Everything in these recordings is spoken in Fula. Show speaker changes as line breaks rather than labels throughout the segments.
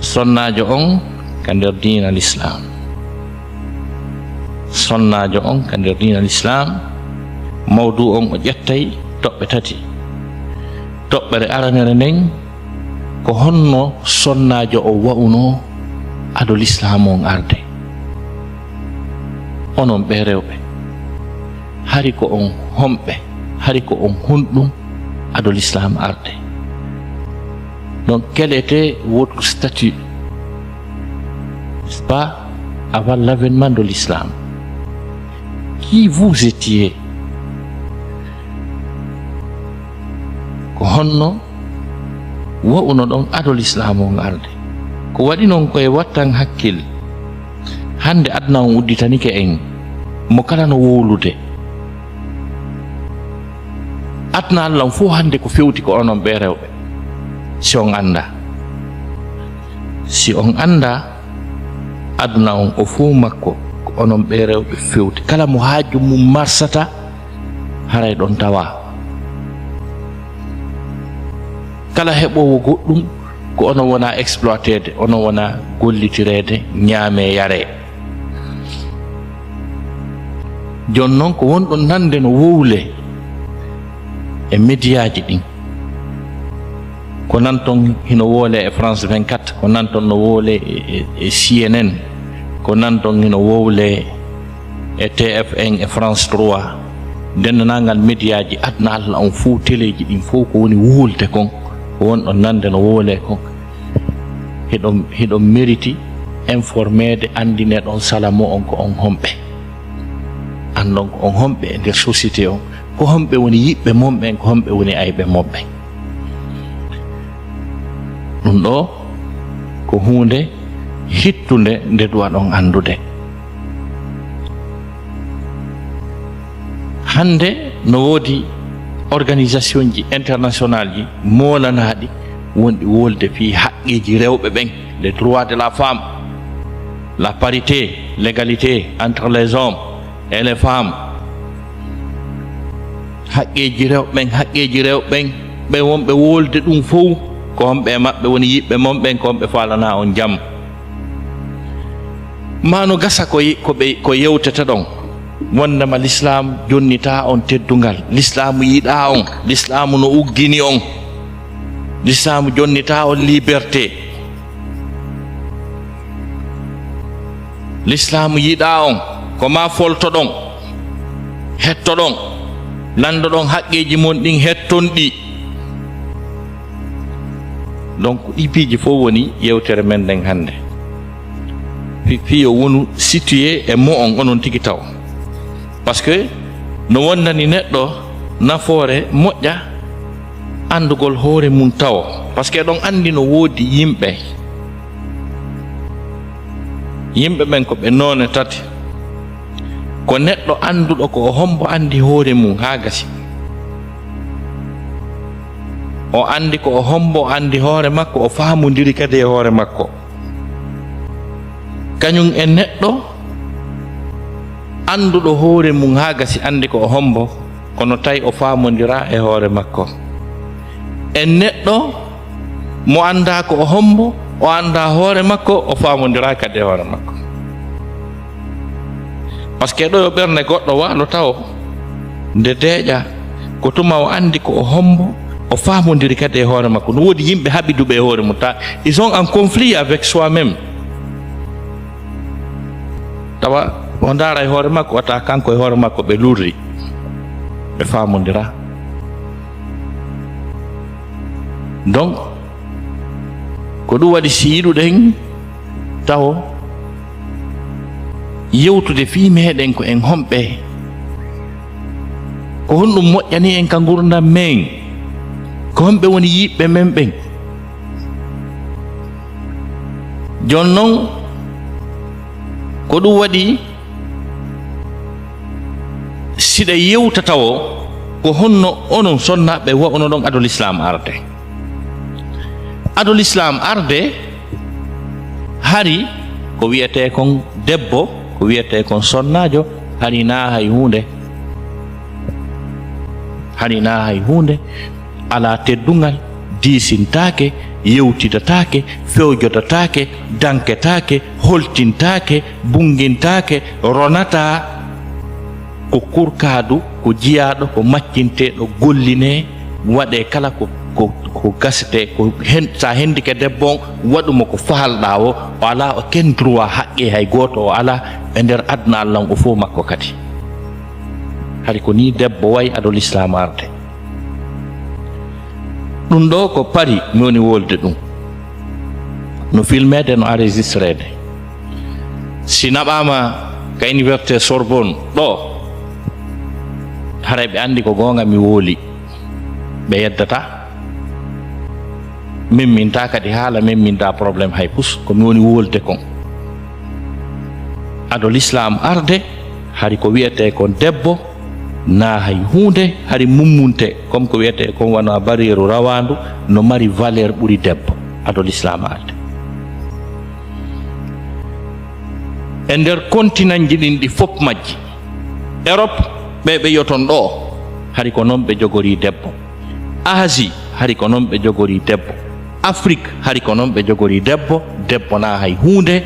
sonnajo on ka nder diina l'islam, sonnajo on ka nder diina l'islam. Mawdu on o ƴettay toɓɓe tati. Toɓɓere aranere nden ko honno sonnajo o wa'uno ado l'islam on arde. Onon ɓe rewɓe, hari ko on homɓe, hari ko on hunɗum ado l'islam arde. Donc quel était votre statut, n'est-ce pas, avant l'avènement de l'islam? Qui vous étiez? Ko honno wa'uno ɗon ado l'islam on arde. Ko waɗi noon koye wattan hakkille. Hande adna on udditanike en mo kala no wowlude. Adna Allah fo hande ko fewti ko onon ɓe rewɓe. Si on anda, si on anda, aduna on o fo makko ko onon ɓe rewɓe fewti. Kala mo haaju mum marsata haray ɗon tawa. Kala heɓowo goɗɗum ko onon wona exploitede, onon wona gollitirede, ñaame yare. Jon noon ko wonɗon nande no wowle e médiaji ɗin, ko nanton hino woole e France 24, ko nanton no woole e CNN, ko nanton hino wowle e TFN e France 3, dendanangal médiaji adna Allah on fo, téléji ɗin fo ko woni wolde kon, ko wonɗon nande no woole kon. Hiɗon mériti informede, andine ɗon salamo on ko on homɓe, andon ko on homɓe e nder société on, ko homɓe woni yiɓɓe momɓen, ko homɓe woni ayɓe momɓen. Ɗum ɗo ko hunde hittunde nde duwa ɗon andude. Hande no woodi organisation ji international ji molanaɗi wonɗi wolde fi haqqeji rewɓe ɓen, les droits de la femme, la parité, l'égalité entre les hommes et les femmes. Haqqeji rewɓen, haqqeji rewɓen, ɓe wonɓe wolde ɗum fof ko homɓe maɓɓe woni yiɓɓe momɓen, ko homɓe falana on jam. Mano gasa ko yewtata ɗon, wondema l'islam jonnita on teddungal, l'islam yiɗa on, l'islam no uggini on, l'islam jonnita on liberté, l'islam yiɗa on ko ma folto ɗon, hetto ɗon, lando ɗon haqqeji mon ɗin hetton ɗi. Donc ɗi piiji fof woni yewtere men nden hande. Fiyo wonu situé e mo on onon tigi taw, par ce que no wondani neɗɗo nafoore moƴƴa andugol hoore mum taw, par ce que ɗon andi no woodi yimɓe ɓen ko ɓe noone tati. Ko neɗɗo anduɗo ko o hombo andi hoore mum ha gasi, o andi ko o hombo andi hoore makko, o faamodiri kadi e hoore makko. Kañum e neɗɗo anduɗo hoore mum ha gasi andi ko o hombo, kono tawi o faamodira e hoore makko. E neɗɗo mo anda ko o hombo, o anda hoore makko, o faamodira kadi e hoore makko. Par ce que ɗo yo ɓernde goɗɗo waalo taw nde deeƴa ko tuma o andi ko o hombo, o faamodiri kadi e hoore makko. No woodi yimɓe haɓiduɓe e hoore mum ta, ils sont en conflit avec soi-même. Tawa o ndaara e hoore makko, o tawa kanko e hoore makko ɓe lurri, ɓe faamodira. Donc ko ɗum waɗi si yiɗuɗen taw yewtude fi meɗen ko en homɓe, ko honɗum moƴƴani en ka gurdam men, ko homɓe woni yiɓɓe men ɓen. Jon noon ko ɗum waɗi siɗa yewtatawo ko honno onon sonnaɓe wa'uno ɗon ado l'islam arde. Ado l'islam arde hari ko wiyete kon debbo, ko wiyete kon sonnajo, hani na hay hunde, hani na hay hunde, ala teddungal, diisintake, yewtidataake, fewjodataake, danketaake, holtintaake, bungintake, ronata. Ko kurkaadu, ko jiyaɗo, ko maccinteɗo, golline, waɗe kala ko gasete, ko sa hendike debbo waɗumo ko faalɗa o ala o ken droit haqqe hay goto o ala e nder aduna Allah o fof makko kadi. Hari ko ni debbo way aɗo l'islam arde. Ɗum ɗo ko pari mi woni wolde ɗum no filmede no enregistrede. Si naɓama ka université Sorbonne ɗo haray ɓe andi ko gonga mi wooli ɓe yeddata memminta kadi haala memminta probléme hay pus ko mi woni wolde kon. Aɗo l'islam arde hari ko wiyete kon debbo na hay hunde, hari mummunte comme ko wiyete kon wona barrière rawandu no mari valeur ɓuri debbo aɗo l'islam arde. E nder continent ji ɗin ɗi fof majji, Europe ɓe yoton ɗo hari ko noon ɓe jogori debbo, Asie hari ko noon ɓe jogori debbo, Afrique hari ko noon ɓe jogori debbo. Debbo na hay hunde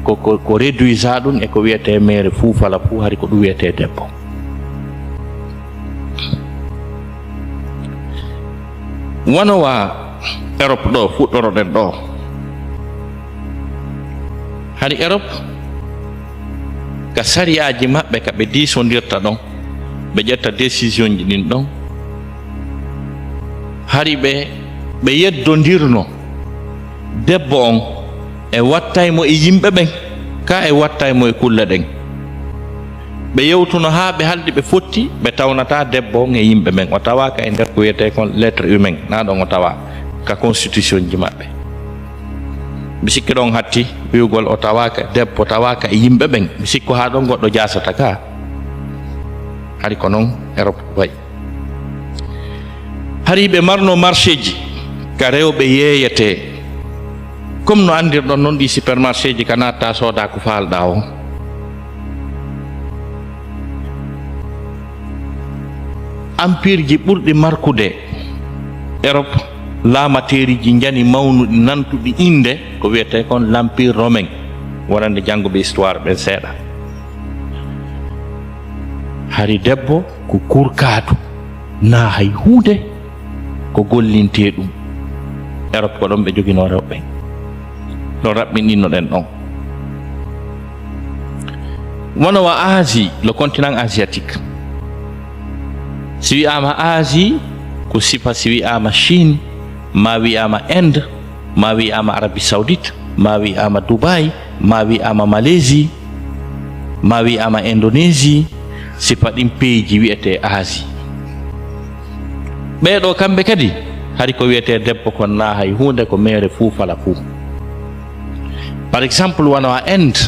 ko réduisa ɗum e ko wiyete mere fuufala fuu hari ko ɗum wiyete debbo. Wonowa Europe ɗo fuɗɗoroɗen ɗo, hari Europe ka sariyaji maɓɓe ka ɓe diisondirta ɗon, ɓe ƴetta décision ji ɗin ɗon, hari ɓe yeddondirno debbo on e wattaymo e yimɓe ɓen ka e wattaymo e kulle ɗen. Ɓe yewtuno haa ɓe haldi ɓe fotti ɓe tawnata debbo on e yimɓe ɓen. O tawaka e nder ko wiyete kon lettre humain, na ɗon o tawa ka constitution ji maɓɓe. Mi sikki ɗon hatti wiwgol o tawaka debbo tawaka e yimɓe ɓen, mi sikko haa ɗon goɗɗo jasata ka. Hari ko noon Europe wayi. Hari ɓe marno marché ji ka rewɓe yeeyete, comme no andirɗon noon ɗi supermarché ji ka natta sooda ko faalɗa o. Empire ji ɓurɗi markude Europe, laamateri ji jani mawnuɗi nantuɗi inde ko wiyete kon l'empire romain, wonande janngoɓe histoire ɓen seeɗa. Hari debbo ko kurkaadu na hay hunde ko gollinte ɗum. Europe ko ɗon ɓe jogino rewɓe ɗon raɓɓinɗinno ɗen ɗon. Wonowa Asie, le continent asiatique, si wiyama Asie ko sifa si wiyama Chine, ma wiyama Inde, ma wiyama Arabie Saoudite, ma wiyama Dubai, ma wiyama Malaisie, ma wiyama Indonésie, sifa ɗin peeji wiyete Asie. ɓeeɗo kamɓe kadi hari ko wiyete debbo kon na hay hunde ko mere fuu fala fuu. Par exemple wonowa Inde,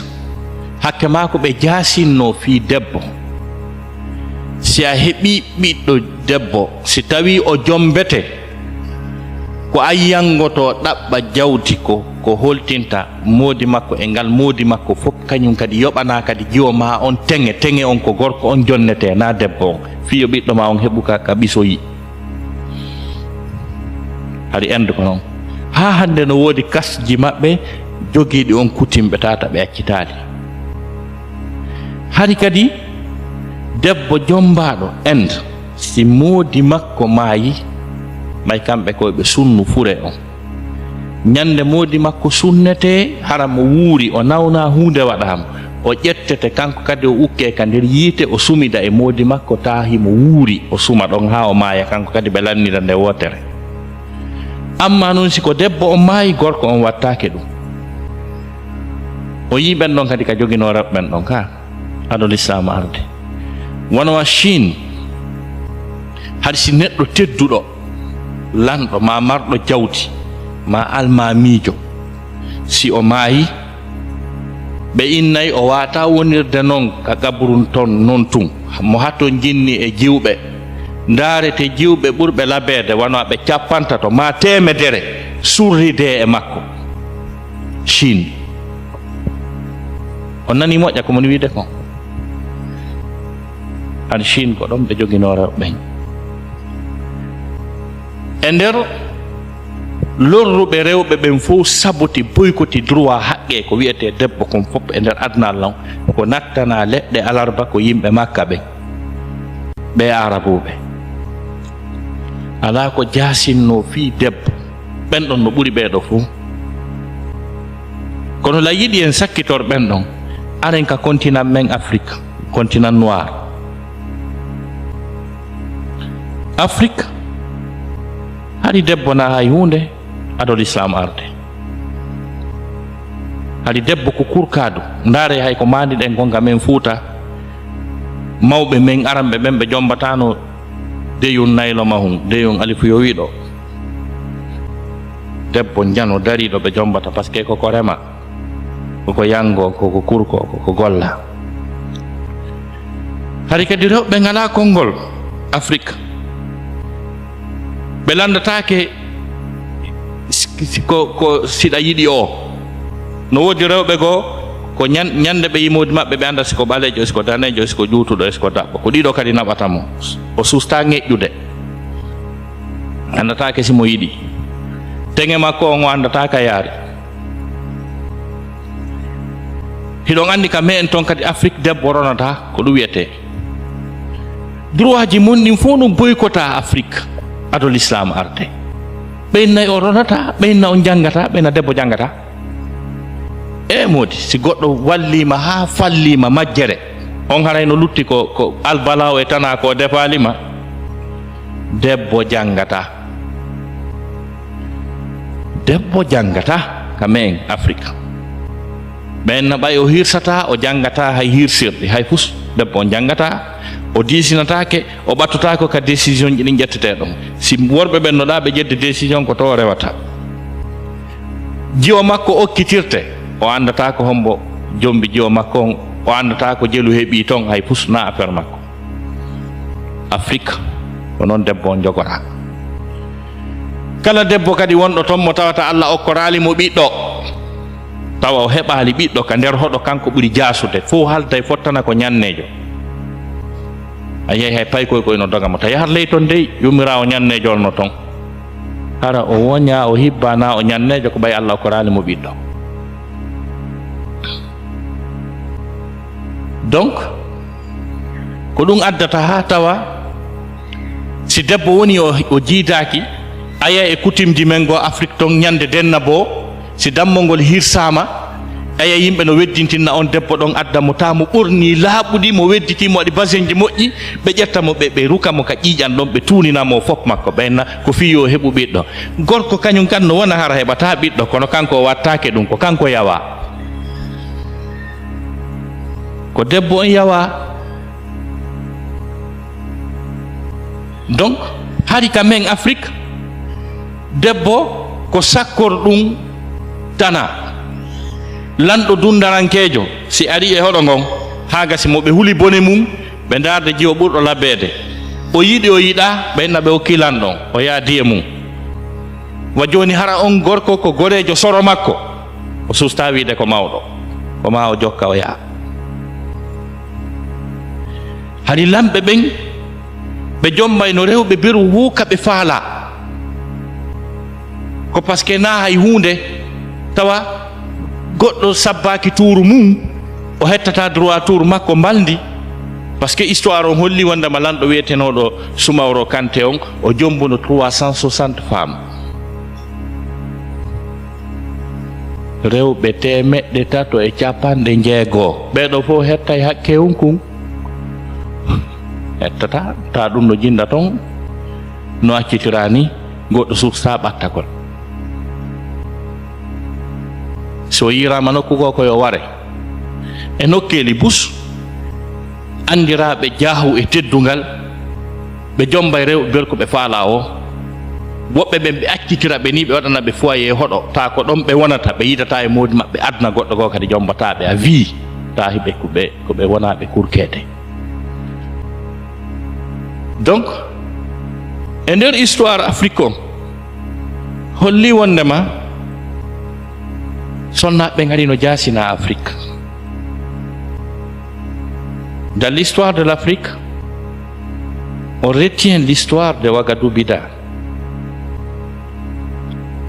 hakke mako ɓe jasinno fi debbo. Si a heɓi ɓiɗɗo debbo, si tawi o jombete, ko a yangoto ɗaɓɓa jawdi ko holtinta moodi makko e ngal moodi makko fof kañum kadi yoɓana kadi jiwo ma on teŋe on ko gorko on jonnete na debbo on, fiyo ɓiɗɗo ma on heɓu ka ɓisoyi. Hari Inde ko noon. Ha hande no woodi kasji maɓɓe jogiiɗi on kutimɓe tata ɓe accitaali. Hari kadi debbo jombaɗo Inde, si moodi makko maayi, may kamɓe koye ɓe sunnu fure on. Ñande moodi makko sunnete, hara mo wuuri o nawna hunde waɗama, o ƴettete kanko kadi o ukke ka nder yiite o sumida e moodi makko taahi mo wuuri o suma ɗon ha o maaya, kanko kadi ɓe lannira nde wotere. Amma noon siko debbo on maayi, gorko on wattake ɗum. O yi ɓen ɗon kadi ka jogino rewɓen ɗon ka aɗo l'islam arde. Wonowa Chine, haɗa si neɗɗo tedduɗo lanɗo ma marɗo jawdi ma almamiijo, si o maayi ɓe innayi o wata wonirde noon ka gabrun ton non tun, mo hatto jinni e jiwɓe ndaarete jiwɓe ɓurɓe labeede wona ɓe cappantato ma temedere surride e makko. Chine, on nani moƴƴa ko moni wiide kon? An Chine ko ɗon ɓe jogino rewɓe. e nder lorruɓe rewɓe ɓen fof saboti boykoti droit haqqe ko wiyete debbo kon fof e nder adnal non ko nattana leɗɗe alarba ko yimɓe makka ɓen ɓe arabuɓe ala ko jasinno fi debbo ɓen ɗon no ɓuri ɓeɗo fof kono la yiɗi en sakkitor ɓen ɗon aren ka continent men Afrique continent noir Afrique haɗi debbo na hay hunde adol islam arde haɗi debbo ko kurkadu ndaare hay ko mandi ɗen gonga men Fuuta mawɓe men aranɓe ɓen ɓe jombatano deyun naylo mahum deyun alifu yo wiɗo debbo jano dariɗo ɓe jombata par ce que koko rema koko yango koko kurko koko golla hari kadi rewɓe ngala konngol Afrique ɓe landatake ko siɗa yiɗi o no wodi rewɓe goo ko ñande ɓe yimodi maɓɓe ɓe anda siko ɓalejo siko danejo siko juutuɗo siko daɓɓo ko ɗiɗo kadi naɓatamo o susta ŋeƴƴude andatake simo yiɗi teŋe makko on o andata ka yaari hiɗon andi ka me en toon kadi Afrique debbo ronata ko ɗum wiyete droit ji mun ɗin fof ɗum boykota Afrique adol islam arde ɓeynnayi o ronata ɓeynna on janggata ɓeyna debbo janggata e modi si goɗɗo wallima ha fallima majjere on harayno lutti ko albalaw e tana ko defalima debbo janggata kamen Afrique ɓenna ɓay o hirsata o janggata hay hirsirɗi hay fus debbo on janggata o disinatake o ɓattotako ka décision ji ɗin ƴettete ɗon si worɓe ɓen no ɗa ɓe ƴedde décision ko to rewata jiwo makko okkitirte o andata ko hombo jombi jiwo makko on o andata ko jelu heeɓi ton hay fus na affaire makko Afrique ko noon debbo on jogora kala debbo kadi wonɗo toon mo tawata Allah okkorali mo ɓiɗɗo tawa o heɓali ɓiɗɗo ka nder hoɗo kanko ɓuri jasude fof halda e fottana ko ñannejo a yehi hay paykoy koyno dogamo ta yahar ley toon dey yumirawo ñannejo no toon hara o woña o hibbana o ñannejo ko ɓay Allah okkorali mo ɓiɗɗo donc ko ɗum addata ha tawa si debbo woni o jiidaki aya e coutume men go Afrique ton ñande denna bo si dammol hirsama aya yimɓe no weddintinna on debbo ɗon adda mo ta mo ɓurni laaɓuɗi mo wedditimo waɗi basin ji moƴƴi ɓe ƴettamo ɓe rukamo ka ƴiƴan ɗon ɓe tuninamo fof makko ɓenna ko fiyo heɓu ɓiɗɗo gorko kañum kan no wona hara heɓata ɓiɗɗo kono kanko o wattake ɗum ko kanko yawa ko debbo on yawa donc hari ka men Afrique debbo ko sakkor ɗum tana lanɗo dundarankejo si ari e hoɗo ngon ha gasi mo ɓe huli bone mum ɓe darde jiwo ɓurɗo labbede o yiɗi o yiɗa ɓenna ɓe hokkilan ɗon o yaadi e mum wa joni hara on gorko ko gorejo soro makko o susta wiide ko mawɗo ko ma o jokka o yaha hari lamɓe ɓen ɓe jombayno rewɓe beru wuuka ɓe faala ko par ce que na hay hunde tawa goɗɗo sabbaki tuuru mum o hettata droit tuuru makko mbaldi par ce que histoire on holli wondema lanɗo wiyetenoɗo Soumaworo Kanté on o jombuno 360 femmes rewɓe 350 ɓeɗo fof hettay hakke on kum hettata ta ɗum no jinda ton no accitira ni goɗɗo sufta ɓattakol so yirama nokku go koyo ware e nokkeli bus andiraɓe jaahu e teddungal ɓe jombay rewɓe berko ɓe faala o woɓɓe ɓen ɓe accitira ɓe ni ɓe waɗana ɓe foyer hoɗo ta ko ɗon ɓe wonata ɓe yidata e modi maɓɓe adna goɗɗo go kadi jombataɓe a wi ta hiɓe ko ɓe wonaɓe kurkede donc e nder histoire Afrique on holli wondema sonnaɓe ngari no jasina Afrique. Dans l'histoire de l'Afrique, on retient l'histoire de Ouagadougou Bida.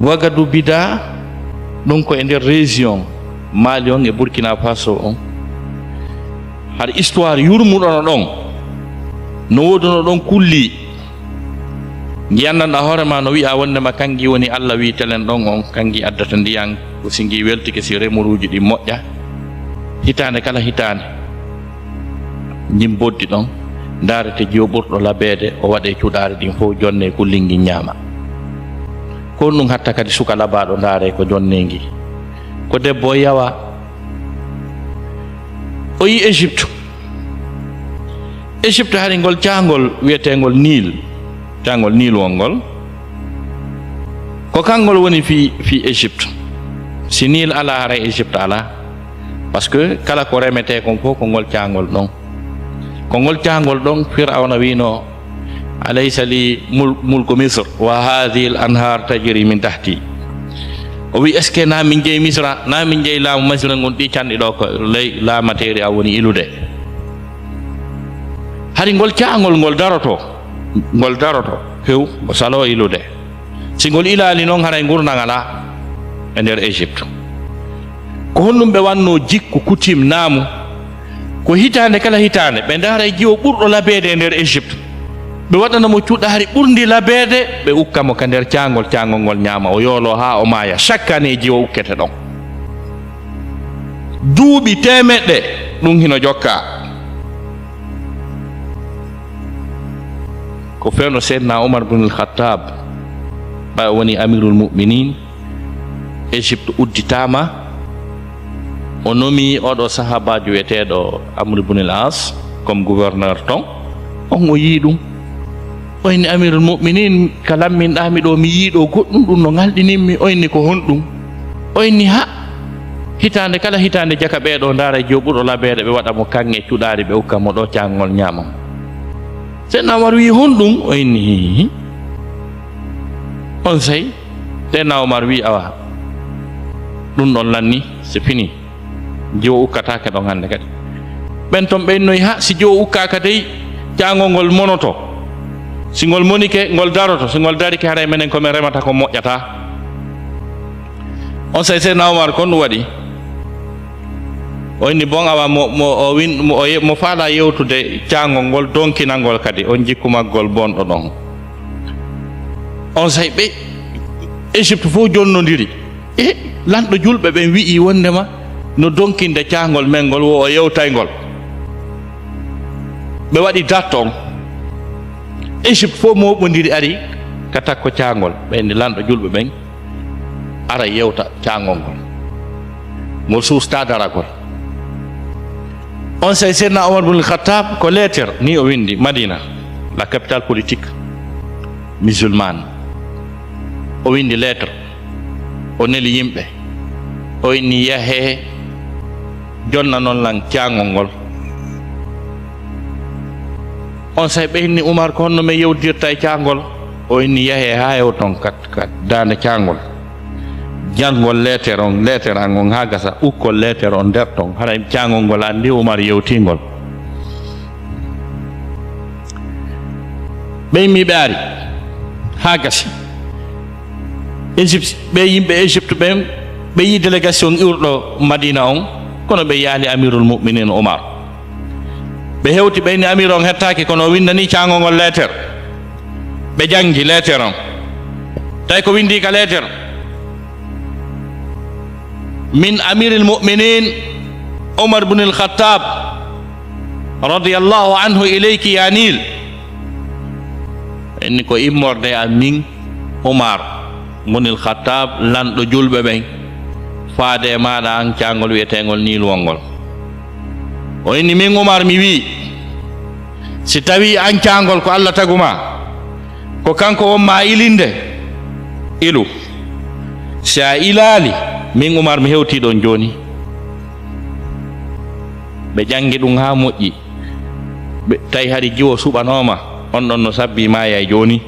Wagadu bida ɗum ko e nder région Mali on e Burkina Faso on har histoire yurmuɗono ɗon no woduno ɗon kulli giyandanɗa hoorema no wi'a wondema kangi woni Allah wi telen ɗon on kangi addata ndiyan ko singi weltike si remuruji ɗi moƴƴa hitande kala hitande jimboddi ɗon darete jiyo ɓurɗo labede o waɗe cuɗare ɗin fof jonne kullingi ñaama ko ɗum hatta kadi suka labaɗo daare ko jonnegi ko debbo yawa o yi Égypte hari ngol caangol wiyetegol Nil caangol Nil wongol ko kangol woni fi Égypte si Nil ala hara Égypte ala parce que kala ko remete kon fof ko ngol caangol ɗon ko ngol caangol ɗon Firawna wino alaysa li mulku Misr wa hadhihi al anhar tajri min tahti o wi est ce que na min jeeyi Misra na min jeeyi laamu Misra ngon ɗi canɗi ɗo ko ley laamateri a woni ilude hari ngol caangol ngol daroto few o salo ilude si ngol ilali noon haray gurdam ala e nder Égypte ko honɗum ɓe wanno jikku coutume naamu ko hitande kala hitande ɓe ndaara jiwo ɓurɗo labede e nder Égypte ɓe waɗanamo cuɗari ɓurdi labede ɓe ukkamo ka nder caangol ngol ñaama o yoolo ha o maaya chaque année jiwo ukkete ɗon duuɓi temeɗɗe ɗum hino jokka ko fewno seydna Omar ibn al-Khattab ɓa woni amirul mu'minin Égypte udditama o nomi oɗo sahabajo wiyeteɗo Amr ibn al-As comme gouverneur ton on o yii ɗum oyni amirul mu'minin ka lamminɗami ɗo mi yiiɗo goɗɗum ɗum no ngalɗinimmi oyni ko honɗum oyni ha hitande kala hitande jaka ɓeɗo ndaara jo ɓurɗo labeɗe ɓe waɗamo kanŋe cuɗari ɓe ukkamo ɗo caangol ñaamam seydna Omar wi honɗum oyni on sey seydna Omar wi awa ɗum ɗon lanni c'est fini jiwo ukkatake ɗon hande kadi ɓen ton ɓennoyi ha si jiwo ukkaka dey caangol ngol monoto si ngol monike ngol daroto si ngol darike haray menen komin remata ko moƴƴata on sey seydna Omar kon ɗum waɗi oyni bon awa mo faala yewtude caangol ngol donkinalngol kadi on jikkumaggol bonɗo ɗon on sey ɓe Égypte fof jonnodiri lanɗo julɓe ɓen wi'i wondema no donkinde caangol men ngol wo o yewtaygol ɓe waɗi date on Égypte fof moɓodiri ari ka takko caangol ɓeyni lanɗo julɓe ɓen ara yewta caangol ngol ngol suusta daragol on sey seydna Omar ibn al-Khattab ko lettre ni o windi Madina la capitale politique musulmane o windi lettre o neli yimɓe o inni yahe jonna noon lan caangol ngol on sey ɓeyni Umar ko honno mi yewdirta e caangol o inni yahe ha hew ton kat dande caangol jangol lettere on ha gasa ukkol lettere on nder ton haɗa caangol ngol andi Umar yewtingol ɓeymiɓe ari ha gasi Égypte ɓe yimɓe Égypte ɓen ɓe yi délégation iwrɗo Madina on kono ɓe yaali amirul mu'minin Umar ɓe hewti ɓeyni amir on hettaki kono o windani caangol ngol lettere ɓe jangi lettere on tawi ko windi ka lettere min amiril mu'minin Umar ibn al-Khattab radiyallahu anhu ilayki ya Nil enni ko immorde am min Umar ibn al-Khattab lanɗo julɓe ɓen faade maɗa an caangol wiyetegol Nil wongol o inni min Umar mi wi si tawi an caangol ko Allah taguma ko kanko wonma ilinde ilu si a ilali min Umar mi hewti ɗon joni ɓe jangi ɗum ha moƴƴi tawi hari jiwo suɓanoma on ɗon no sabbi maya e joni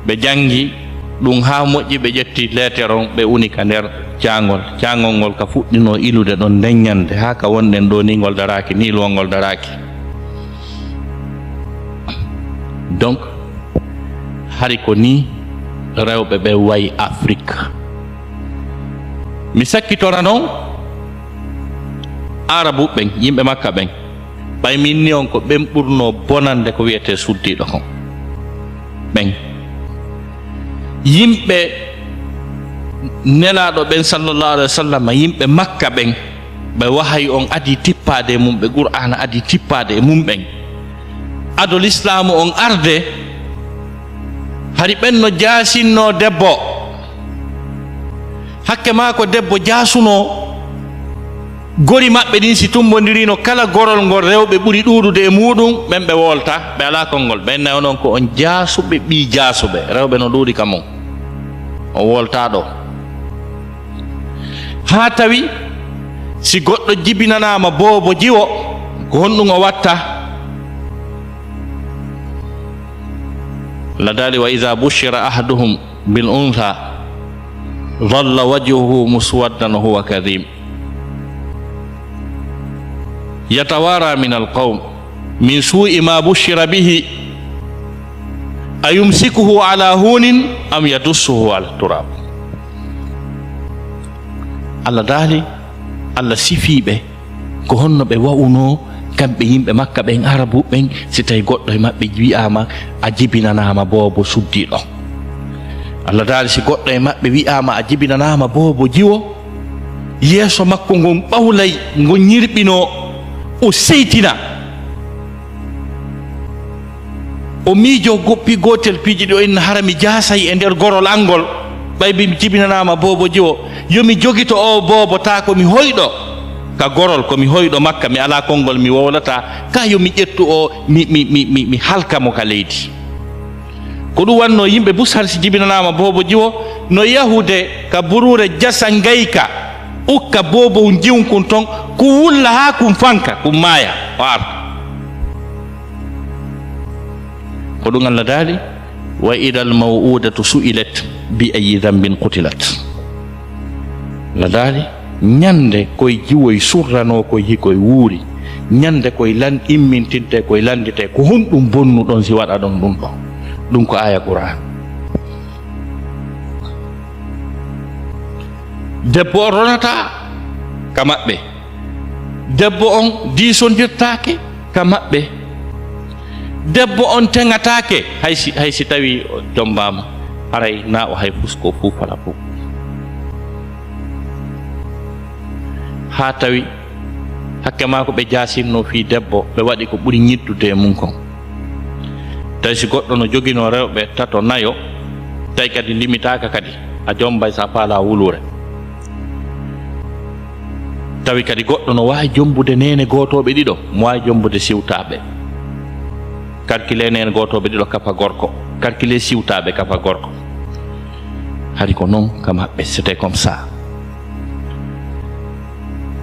ɓe jangi ɗum ha moƴƴi ɓe ƴetti lettere on ɓe uni ka nder caangol ngol ka fuɗɗino ilude ɗon deññande ha ka wonɗen ɗo ni ngol daraki ni lowngol daraki donc hari ko ni rewɓe ɓe wayi Afrique. Mi sakkitora noon arabu ɓen yimɓe makka ɓen ɓay min ni on ko ɓen ɓurno bonande ko wiyete suddiɗo kon ɓen yimɓe nelaɗo ɓen sallallahu alaihi wa sallam yimɓe makka ɓen ɓe wahay on adi tippade e mum ɓe qur'ana adi tippade e mum ɓen adol islamu on arde hari ɓen no jasinno debbo hakke ma ko debbo jasuno gori maɓɓe ɗin si tumbodirino kala gorol ngol rewɓe ɓuri ɗuɗude e muɗum ɓen ɓe wolta ɓe ala konngol ɓen nayi onon ko on jasuɓe ɓi jasuɓe rewɓe no ɗuuɗi kamon o wolta ɗo ha tawi si goɗɗo jibinanama boobo jiwo ko honɗum o watta ladali wa iza bushira ahaduhum bil untha dhalla wajhuhu muswaddan huwa kadhim yatawara min alqawm min su'i ma bushira bihi ayumsikuhu ala hunin am yadussuhu ala turab. Allah dali Allah sifiɓe ko honno ɓe wa'uno kamɓe yimɓe makka ɓen arabu ɓen si tawi goɗɗo e maɓɓe wi'ama a jibinanama boobo suddiɗo. Allah dali si goɗɗo e maɓɓe wi'ama a jibinanama boobo jiwo yeeso makko ngon ɓawlay ngon ñirɓino o seytina o miijo goppi gotel piiji ɗo inna hara mi jaasay e nder gorol angol ɓay mi jibinanama boobo jiwo yomi jogito o boobo ta komi hoyɗo ka gorol komi hoyɗo makka mi ala konngol mi wowlata ka yomi ƴettu o mi halkamo ka leydi ko ɗum wanno yimɓe busar si jibinanama boobo jiwo no yahude ka burure jasa ngayka ukka boobo jiwkun ton ko wulla ha kum fanka kum maaya o arta ko ɗum Allah daali wa ida al maw'udatu su'ilat bi ayi dhanbin qutilat. Allah daali ñande koye jiwoye surrano koye hikoye wuuri ñande koye lan immintinte koye landite ko honɗum bonnu ɗon si waɗa ɗon ɗum ɗon ɗum ko aya qur'an. debbo on ronata ka maɓɓe debbo on diisondirtake ka maɓɓe debbo on teŋatake haysi tawi jombama haray na o hay fusko fuu fala fuu ha tawi hakke ma ko ɓe jasinno fi debbo ɓe waɗi ko ɓuri ñiddude e mum kon tawi si goɗɗo no jogino rewɓe tato nayo tawi kadi limitaka kadi a jombay sa faala wulure tawi kadi goɗɗo no wawi jombude nene gotoɓe ɗiɗo mo wawi jombude siwtaɓe calcule nene gotoɓe ɗiɗo kafa gorko calcule siwtaɓe kafa gorko hari ko noon kam haɓɓe c'était comme ça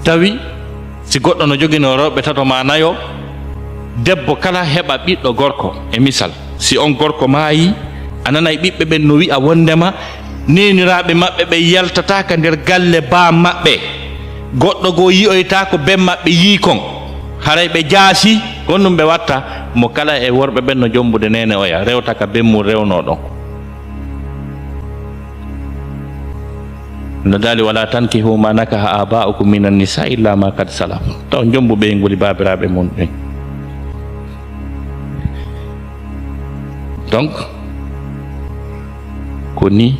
tawi si goɗɗo no jogino rewɓe tato ma nayo debbo kala heɓa ɓiɗɗo gorko e misal si on gorko maayi a nanay ɓiɓɓe ɓen no wi'a wondema neniraɓe maɓɓe ɓe yaltataka nder galle bam maɓɓe goɗɗo goo yi'oyta ko ben maɓɓe yii kon haray ɓe jaasi kon ɗum ɓe watta mo kala e worɓe ɓen no jombude nene oya rewta ka ben mum rewno ɗon no daali wala tankihu ma nakaha aba'ukum minan nisa illa ma kad salaf taw jombuɓe e ngoli babiraɓe mum ɓen donc ko ni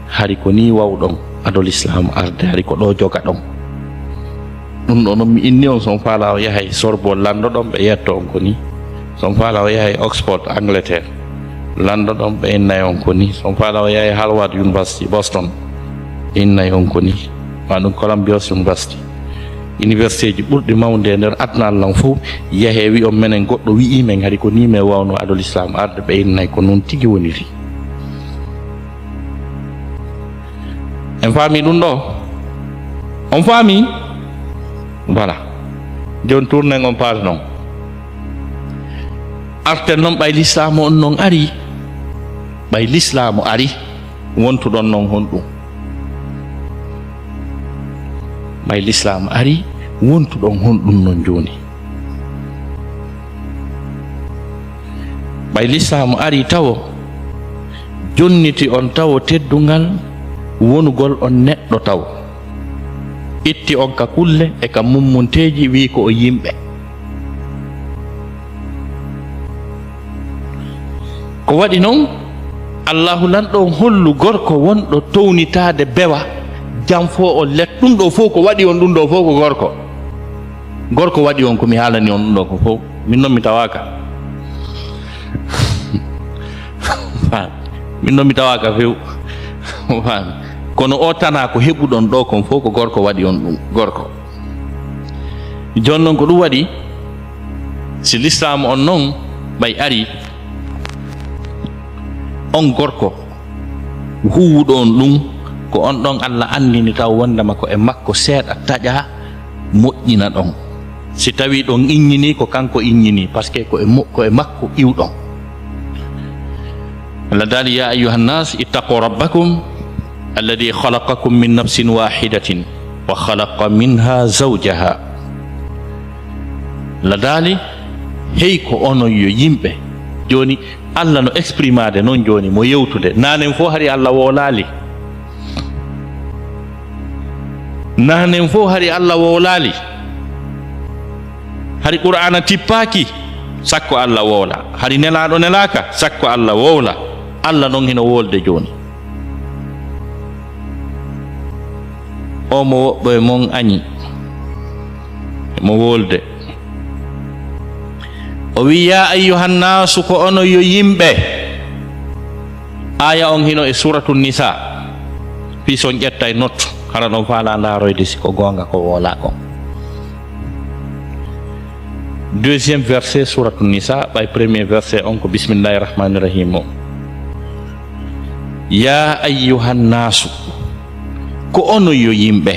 hari ko ni wawɗon adol islam arde hari ko ɗo joga ɗon ɗum ɗo noon mi inni on son faala o yahay Sorbonne lanndo ɗon ɓe yetto on ko ni son faala o yahay Oxford Angleterre lanndo ɗon ɓe innay on ko ni son faala o yahay Harvard University Boston innay on ko ni ma ɗum Columbia University université ji ɓurɗi mawde e nder adnal lan fof yahe wi on menen goɗɗo wi'imen hari ko ni men wawno adol islam arde ɓe innay ko noon tigi woniri en faami ɗum ɗo on faami voilà joni tournen on page noon arten noon ɓay l'islamu on noon ari ɓay l'islamu ari wontuɗon noon honɗum ɓay l'islamu ari wontuɗon honɗum noon joni ɓay l'islamu ari tawo jonniti on taw teddungal wonugol on neɗɗo taw itti on ka kulle e ka mummunteji wi ko o yimɓe ko waɗi noon allahu lanɗon hollu gorko wonɗo townitade bewa jam fo o let ɗum ɗo fof ko waɗi on ɗum ɗo fof ko gorko waɗi on komi haalani on ɗum ɗo ko fof min noon mi tawaka min noon mi tawaka few kono o tana ko heɓuɗon ɗo kon fof ko gorko waɗi on ɗum gorko joni noon ko ɗum waɗi si l'islam on noon ɓay ari on gorko huwuɗo on ɗum ko on ɗon Allah andini taw wondema ko e makko seeɗa taƴa moƴƴina ɗon si tawi ɗon iññini ko kanko iññini par ce que ko e makko iwɗon Allah daali ya ayuha nnas ittaqu rabbakum alladi khalaqakum min nafsin wahidatin wa khalaqa minha zawjaha Allah daali hey ko onon yo yimɓe joni Allah no exprimade noon joni mo yewtude nanen fo hari Allah wolali nanen fo hari Allah wolali hari qur'ana tippaki sakko Allah wola hari nelaɗo nelaka sakko Allah wowla Allah noon hino wolde joni o mo woɓɓo e mon añi mo wolde o wi ya ayyuhan nasu ko ono yo yimɓe aya on hino e suratu nisa fi son ƴetta e nottu hara ɗon faala ndaroyde si ko gonga ko wola kon deuxième verset suratu nisa ɓay premier verset on ko bismillahi rahmani rahim o ya ayyuhan nasu ko ono yo yimɓe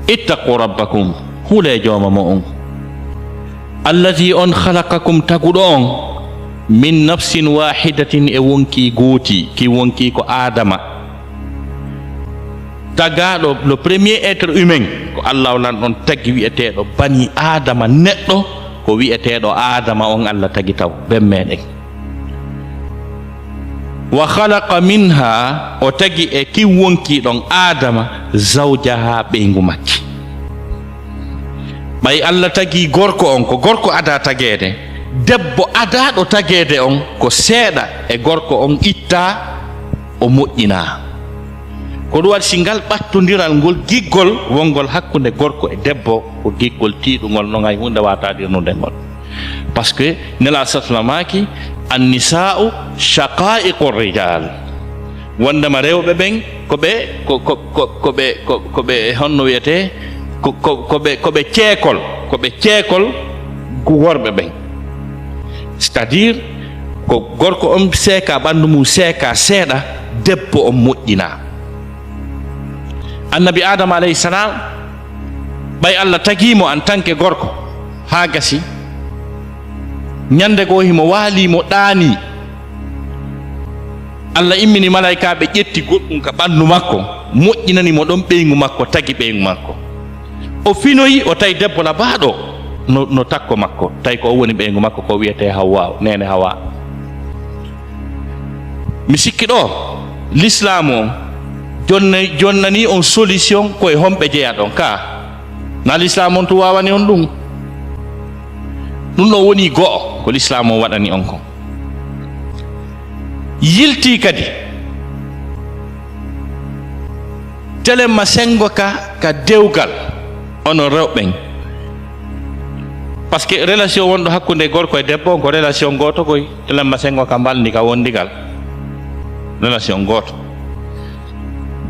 ittaqu rabbakum huule jooma mo on allati on khalaqakum taguɗo on min nafsin wahidatin e wonki gooti ki wonki ko adama tagaɗo le premier être humain ko Allah lan ɗon taggi wi'eteɗo bani adama neɗɗo ko wi'eteɗo adama on Allah tagi taw ben meɗen wa khalaqa minha o tagi e ki wonki ɗon adama zawjaha ɓeygu makki ɓay Allah tagi gorko on ko gorko ada tagede debbo adaɗo tagede on ko seeɗa e gorko on itta o moƴƴina ko ɗum waɗi si ngal ɓattodiral ngol giggol wongol hakkude gorko e debbo ko giggol tiiɗugol non hay hunde wataɗirnude ngol par ce que nela satlamaki annisa'u shaqa'iqu rijal wondema rewɓe ɓen koɓe honno wiyete koɓe ceekol worɓe ɓen c'est à dire ko gorko on seeka ɓanndu mum seeka seeɗa debbo on moƴƴina annabi adama alayhi salam ɓay Allah tagimo en tant que gorko ha gasi ñande goo himo waalimo ɗaani Allah immini malaikaɓe ƴetti goɗɗum ka ɓanndu makko moƴƴinanimo ɗon ɓeygu makko tagi ɓeygu makko o finoyi o tawi debbo labaɗo no takko makko tawi ko o woni ɓeygu makko ko wiyete Hawa nene Hawa mi sikki ɗo l'islam o jonnani on solution koye homɓe jeeya ɗon ka na l'islam on to wawani on ɗum ɗo woni go'o ko l'islam o waɗani on kon yilti kadi telemma sengo ka dewgal ono rewɓen par ce que relation wonɗo hakkude gorko e debbo ko relation goto koy telemma sengo ka mbaldi ka wondigal relation goto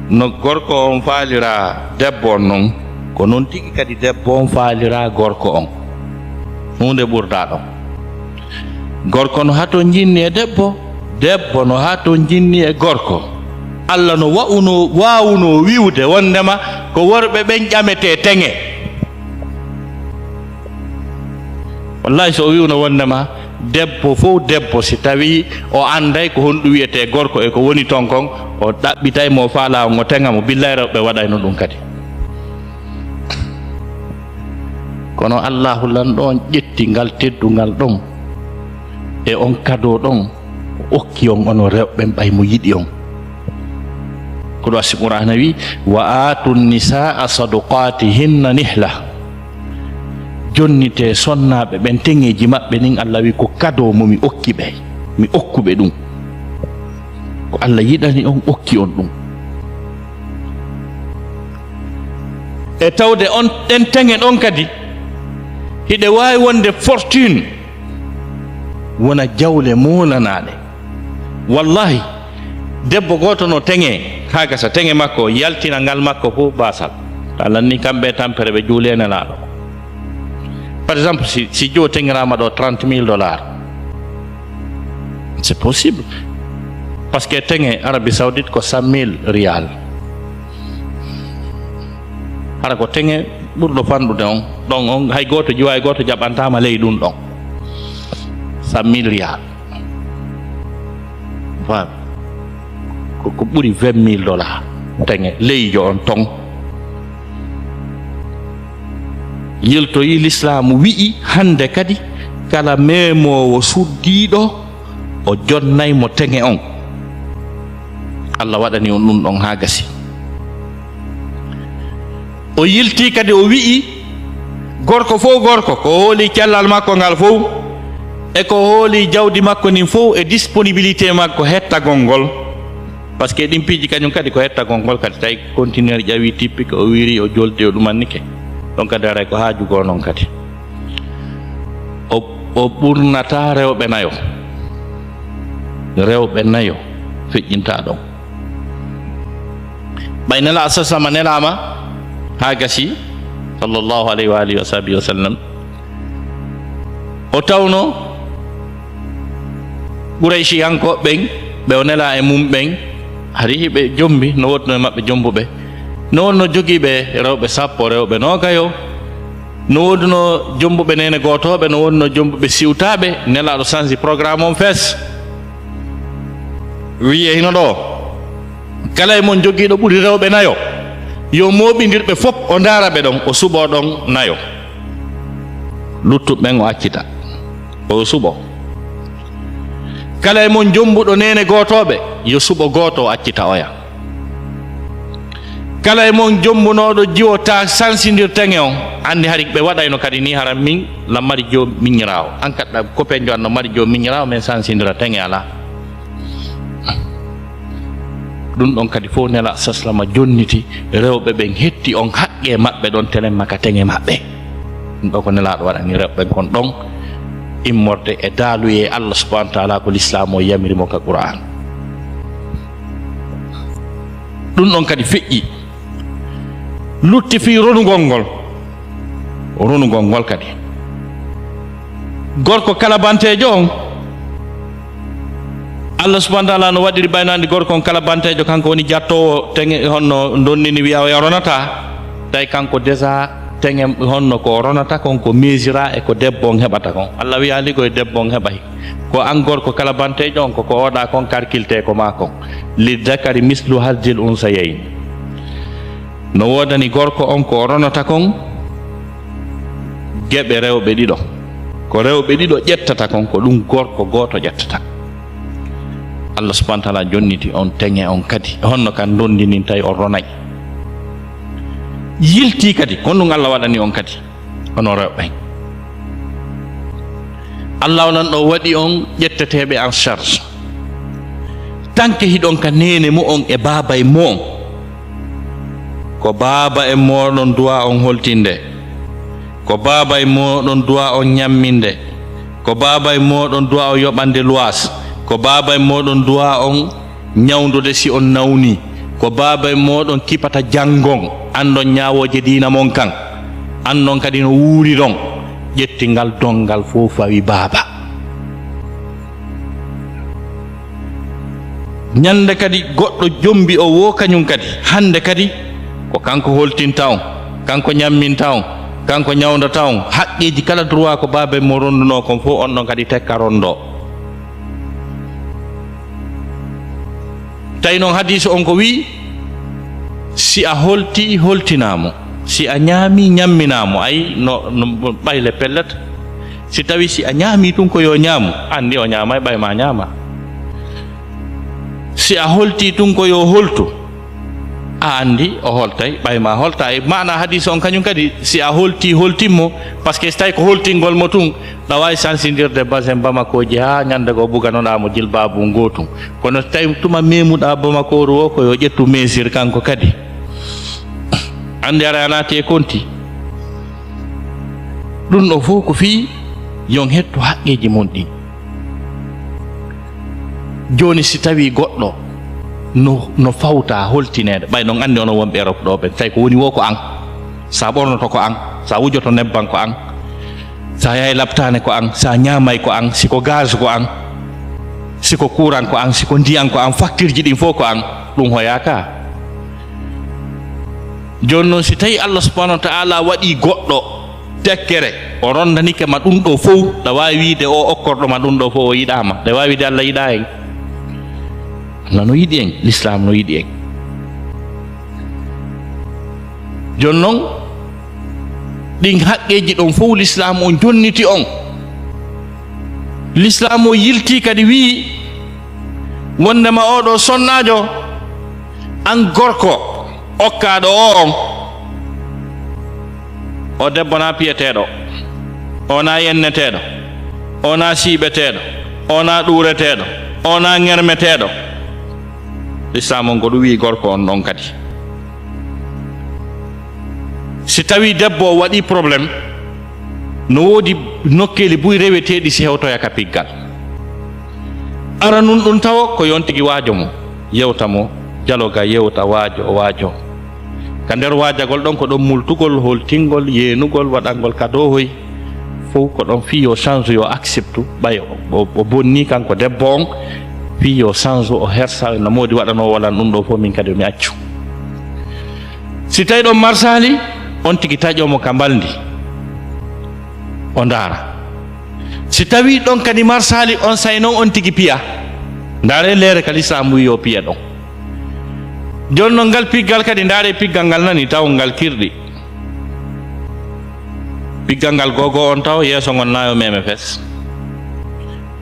no gorko on faalira debbo on noon ko noon tigi kadi debbo on faalira gorko on hunde ɓurda ɗon gorko no hato jinni e debbo debbo no hato jinni e gorko Allah no wawuno wiwde wondema ko worɓe ɓen ƴamete teŋe wallahi so o wiwno wondema debbo fof debbo si tawi o anday ko honɗum wiyete gorko e ko woni ton kon o ɗaɓɓitay mo faala o teŋa mo billahi rewɓe waɗayno ɗum kadi kono Allahu lan ɗon ƴetti ngal teddugal ɗon e on kado ɗon okki on ono rewɓe ɓay mo yiɗi on ko ɗo asi qur'ana wi wa atu nisaa sadaqatihinna nihla jonnite sonnaɓe ɓen teŋeji maɓɓe nin Allah wi ko kado mo mi okki ɓe mi okkuɓe ɗum ko Allah yiɗani on okki on ɗum e tawde on ɗen teŋe ɗon kadi hiɗe wawi wonde fortune wona jawle molanaɗe wallahi debbo goto no teŋe ha gasa teŋe makko yaltina ngal makko fof basal Allah ni kamɓe tampere ɓe juulene laaɗo par exemple si jo teŋirama ɗo $30,000 c'est possible parce que teŋe Arabie Saoudite ko 100,000 riyal hara ko teŋe ɓurɗo fanɗude on ɗon on hay goto jiwa hay goto jaɓantama ley ɗum ɗon 100,000 riyal fami ko ɓuri $20,000 teŋe leyjo on ton yeltoyi l'islam wi'i hande kadi kala memowo suddiɗo o jonnaymo teŋe on Allah waɗani on ɗum ɗon ha gasi o yilti kadi o wi'i gorko fof gorko ko hooli cellal makko ngal fof e ko hooli jawdi makko nin fof e disponibilité makko hettagol ngol par ce que ɗin piiji kañum kadi ko hettagol ngol kadi tawi continuer ƴawi tippike o wiri o joldi o ɗumannike ɗon kadi aray ko haaju goo noon kadi o ɓurnata rewɓe nayo feƴƴinta ɗon ɓay nela asasama nelama ha gasi sallallahu alayhi wa alihi wa sahbihi wa sallam o tawno Qurayshi yankoɓe ɓen ɓe o nela e mum ɓen hari hiɓe jombi no wonno e maɓɓe jombuɓe no wonno jogiiɓe rewɓe 10 rewɓe 20 no wonno jombuɓe nene gotoɓe no wonno jombuɓe siwtaɓe nelaɗo sansi programme on fees wiye hino ɗo kala e mon jogiiɗo ɓuri rewɓe nayo yo moɓidirɓe fof o daaraɓe ɗon o suɓo ɗon nayo luttuɓe ɓen o accita o suɓo kala e mon jombuɗo nene gotoɓe yo suɓo goto o accita oya kala e mon jombunoɗo jiwo ta sansidir teŋe on andi hari ɓe waɗayno kadi ni hara min la mari jo miñirawo an kaɗɗa copain anno mari jo miñirawo min sansidira teŋe ala ɗum ɗon kadi fof nela saslama jonniti rewɓe ɓen hetti on haqqe maɓɓe ɗon telen maka teŋe maɓɓe ɗum ɗo ko nelaɗo waɗani rewɓe kon ɗon immorde e daaluye Allah subhanahu wa ta'ala ko l'islam o yamirimo ka Qur'an ɗum ɗon kadi feƴƴi lutti fi ronugol ngol kadi gorko kalabantejo on Allah subhanahu wa ta'ala no waɗiri baynandi gorko on kalabantejo kanko woni jattowo teŋe honno donnini wiya o yaronata tawi kanko déjà teŋe honno ko ronata kon ko mesura e ko debbo on heɓata kon Allah wiyali koye debbo on heɓay ko an gorko kalabantejo on koko oɗa kon karkilte ko ma kon li dakari mislu hazzil unsayayn no wodani gorko on ko ronata kon geɓe rewɓe ɗiɗo ko rewɓe ɗiɗo ƴettata kon ko ɗum gorko goto ƴettata Allah subhanahu wa ta'ala jonniti on teŋe on kadi honno kan dondinin tawi on ronay yilti kadi kon ɗum Allah waɗani on kadi onon rewɓe Allah onon ɗo waɗi on ƴetteteɓe en charge tanke hiɗon ka nene mo on e baaba e mo on ko baaba e moɗon duwa on holtinde ko baaba e moɗon duwa on ñamminde ko baaba e moɗon duwa on yoɓande luwas ko baaba e moɗon duwa on ñawdude si on nawni ko baaba e moɗon kipata jangon andon ñawoje dina mon kan andon kadi no wuuri ɗon ƴettingal dongal fof fawi baaba ñande kadi goɗɗo jombi o wo kañum kadi hande kadi ko kanko holtinta on kanko ñamminta on kanko ñawdata on haqqeji kala droit ko baaba e mo ronduno kon fof on ɗon kadi tekka rondo tawi noon hadise on ko wi si a holti holtinamo si a ñaami ñamminamo ay no ɓayle pellet si tawi si a ñaami ɗum ko yo ñaamu andi o ñaama e ɓay ma ñaama si a holti tun ko yo holtu a andi o holtay ɓayma holta e mana hadis on kañum kadi si a holtimmo par ce que so tawi ko holtingol mo tun ɗa wawi sansidirde basin bamakoji ha ñande go buganoɗamo jilbabu gotum kono so tawi tuma memuɗa bamakoru o ko yo ƴettu mesir kanko kadi andi ara anati e konti ɗum ɗo fof ko fi yon hetto haqqeji mon ɗi joni si tawi goɗɗo no fawta holtinede ɓay non andi ono wonɓe Europe ɗo ɓe tawi ko woni wo ko an sa ɓornoto ko an sa wujoto nebban ko an sa yahi labtane ko an sa ñamay ko an siko gaz ko an siko courant ko an siko ndiyan ko an facture ji ɗin fof ko an ɗum hoyaka joni noon si tawi Allah subhanahu wa ta'ala waɗi goɗɗo tekkere o rondanike ma ɗum ɗo fof ɗa wawi wiide o okkorɗo ma ɗum ɗo fof o yiɗama ɗa wawi wiide Allah yiɗa en Allah no yiɗi en l'islam no yiɗi en joni noon ɗin haqqeji ɗon fof l'islam o jonniti on l'islam o yilti kadi wi wondema oɗo sonnajo an gorko okkaɗo o on o debbo na piyeteɗo ona yenneteɗo ona siiɓeteɗo ona ɗureteɗo ona ŋermeteɗo l'islam on ko ɗum wi gorko on ɗon kadi si tawi debbo o waɗi probléme no woodi nokkeli buy reweteɗi si hewtoya ka piggal ara nun ɗum tawa ko yontigi waajo mo yewta mo jaloga yewta waajo ka nder waajagol ɗon ko ɗon multugol holtingol yeenugol waɗangol kadohoy fof ko ɗon fi yo change yo accepte ɓay o bonni kanko debbo on fi yo change o hersa no modi waɗano walan ɗum ɗo fof min kadi mi accu si tawi ɗon marsali on tigi taƴomo ka mbaldi o ndaara si tawi ɗon kadi marsali on say noon on tigi piya ndaare leere ka l'islam wi yo piya ɗon joni noon ngal piggal kadi ndaare piggal ngal nani taw ngal kirɗi piggal ngal gogo on taw yeeso ngon nayo meme fes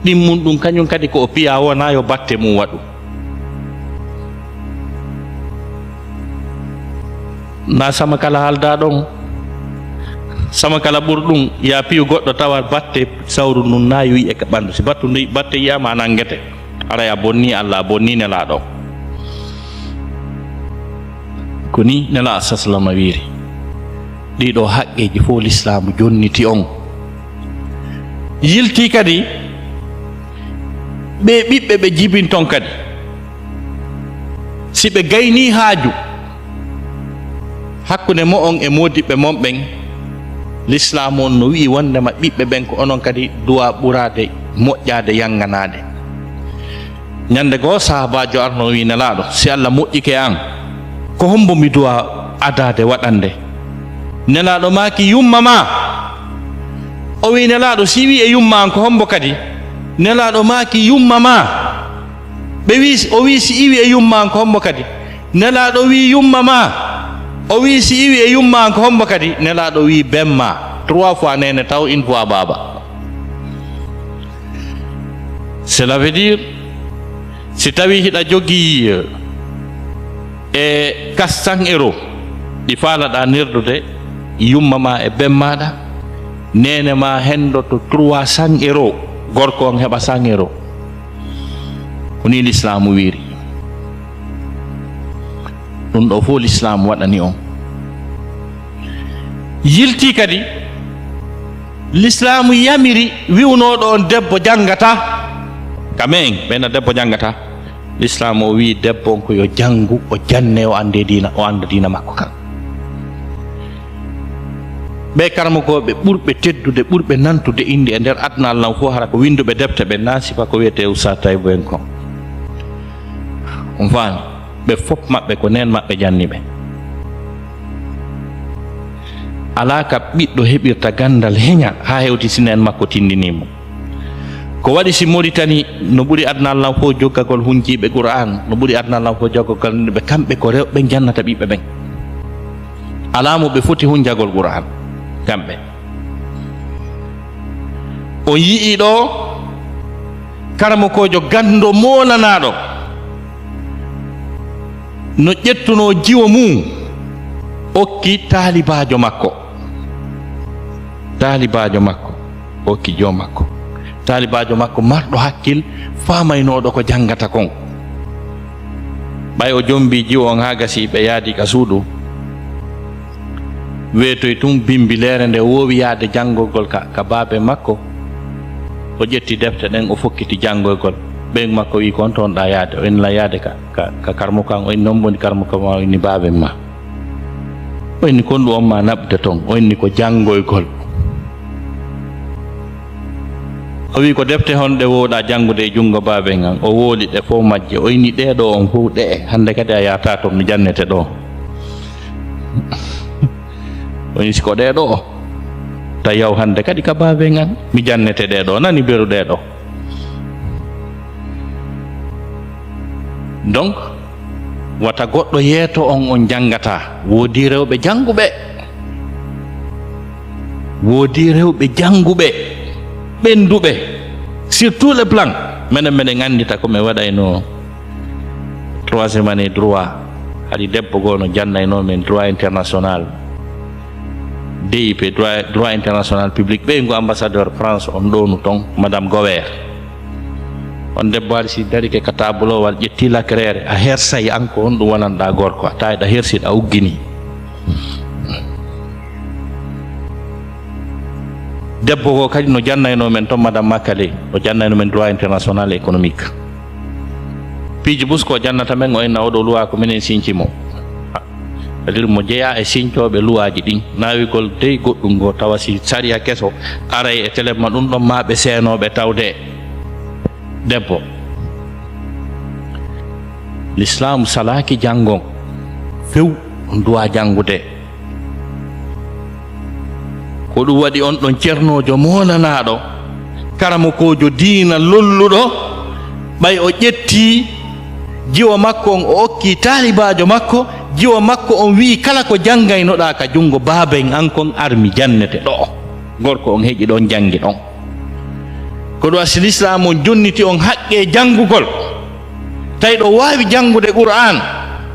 ɗimmum ɗum kañum kadi ko o piya wona yo batte mum waɗu na sama kala haalda ɗon sama kala ɓurɗum ya piyu goɗɗo tawa batte sawru ndun na yoyi e ka ɓandu si battu ndi batte yiyama nangete ara ya bonni Allah bonni nelaɗo ko ni nela saslama wiiri ɗiɗo haqqeji fof l'islam jonniti on yilti kadi ɓe ɓiɓɓe ɓe jibinton kadi si ɓe gayni haaju hakkunde mo on e modiɓɓe mon ɓen l'islam on no wi wondema ɓiɓɓe ɓen ko onon kadi duwa ɓurade moƴƴade yanganade ñande goo sahabajo arno wi nelaɗo si Allah moƴƴike an ko hombo mi duwa adade waɗande nelaɗo maki yumma ma o wi nelaɗo si wi e yumma an ko hombo kadi nelaɗo maki yumma ma ɓe wi o wi si iwi e yumma an ko hombo kadi nelaɗo wi yumma ma o wi si iwi e yumma an ko hombo kadi nelaɗo wi bemma 3 fois nene taw une fois baba cela veut dire si tawi hiɗa jogii e 400 euros ɗi faalaɗa nirdude yumma ma e bemmaɗa nene ma hendoto 300 euros gorko on heɓa 100 euros ko ni l'islam wiiri ɗum ɗo fof l'islam waɗani on yilti kadi l'islam yamiri wiwnoɗo on debbo janngata kamen ɓena debbo janngata l'islam o wi debbo on ko yo janngu o janne o ande dina o anda dina makko kan ɓe karmagoɓe ɓurɓe teddude ɓurɓe nantude inde e nder adna Allah fof hara ko winduɓe defte ɓe nasifa ko wiyete Oustaz Taibou en kon on faami ɓe fof maɓɓe ko nen maɓɓe janni ɓe ala ka ɓiɗɗo heɓirta gandal heña ha hewti sinen makko tindinimo ko waɗi si Mauritanie no ɓuri adna Allah fof joggagol hunjiɓe Qur'an no ɓuri adna Allah fof joggagol ɓe kamɓe ko rewɓe jannata ɓiɓɓe ɓen alamo ɓe foti hunjagol Qur'an kamɓe o yii ɗo karamo kojo gando molanaɗo no ƴettuno jiwo mum okki taalibajo makko okki jiwo makko taalibajo makko marɗo hakkil famaynoɗo ko jangata kon ɓay o jombi jiwo on ha gasi ɓe yaadi ka suudu weetoy tum bimbilere nde wowi yaade jangolgol ka baabe makko o ƴetti defte ɗen o fokkiti jangolgol ɓen makko wi kon toon ɗa yaade o inla yaade ka karmo kan o inni noon boni karmo ka ma o inni baabe ma o inni kon ɗum on ma naɓde toon o inni ko jangoygol o wi ko defte honɗe wowɗa janngude e junngo baaben an o wooli ɗe fof majje o inni ɗeɗo on fof ɗe hannde kadi a yahata to mi jannete ɗo o inni siko ɗeɗo o ta yaw hannde kadi ka baaben an mi jannete ɗeɗo nani beru ɗeɗo donc wata goɗɗo yeeto on janngata woodi rewɓe jannguɓe ɓenduɓe sur tous les plans minen anndita ko mi waɗayno 3e année droit haɗi debbo goo no jannayno men droit international DIP droit international public ɓeygu ambassadeur France on ɗonu ton madame Gower on debbo ari si darike ka tabulowal ƴetti lakrere a hersay an ko on ɗum wonanɗa gorko a tawiɗa hersiɗa uggini debbo ko kadi no jannayno men ton madame Makale o jannayno men droit international économique piiji busko jannata men o enna oɗo luwa ko minen sincimo c'est-à-dire mo jeeya e siñcoɓe luwaji ɗin nawigol dey goɗɗum go tawa si sariya keso aray e téléma ɗum ɗon maɓe seenoɓe tawde debbo l'islam salaki jangon few duwa jangude ko ɗum waɗi on ɗon ceernojo monanaɗo karamokojo diina lolluɗo ɓay o ƴetti jiwo makko on o okki taalibajo makko jiwo makko on wi kala ko janngaynoɗa ka jungo baaben an kon armi jannete ɗo gorko on heƴi ɗon jangi ɗon ko ɗum asi l'islam on jonniti on haqqe janngugol tawi ɗo wawi janngude qur'an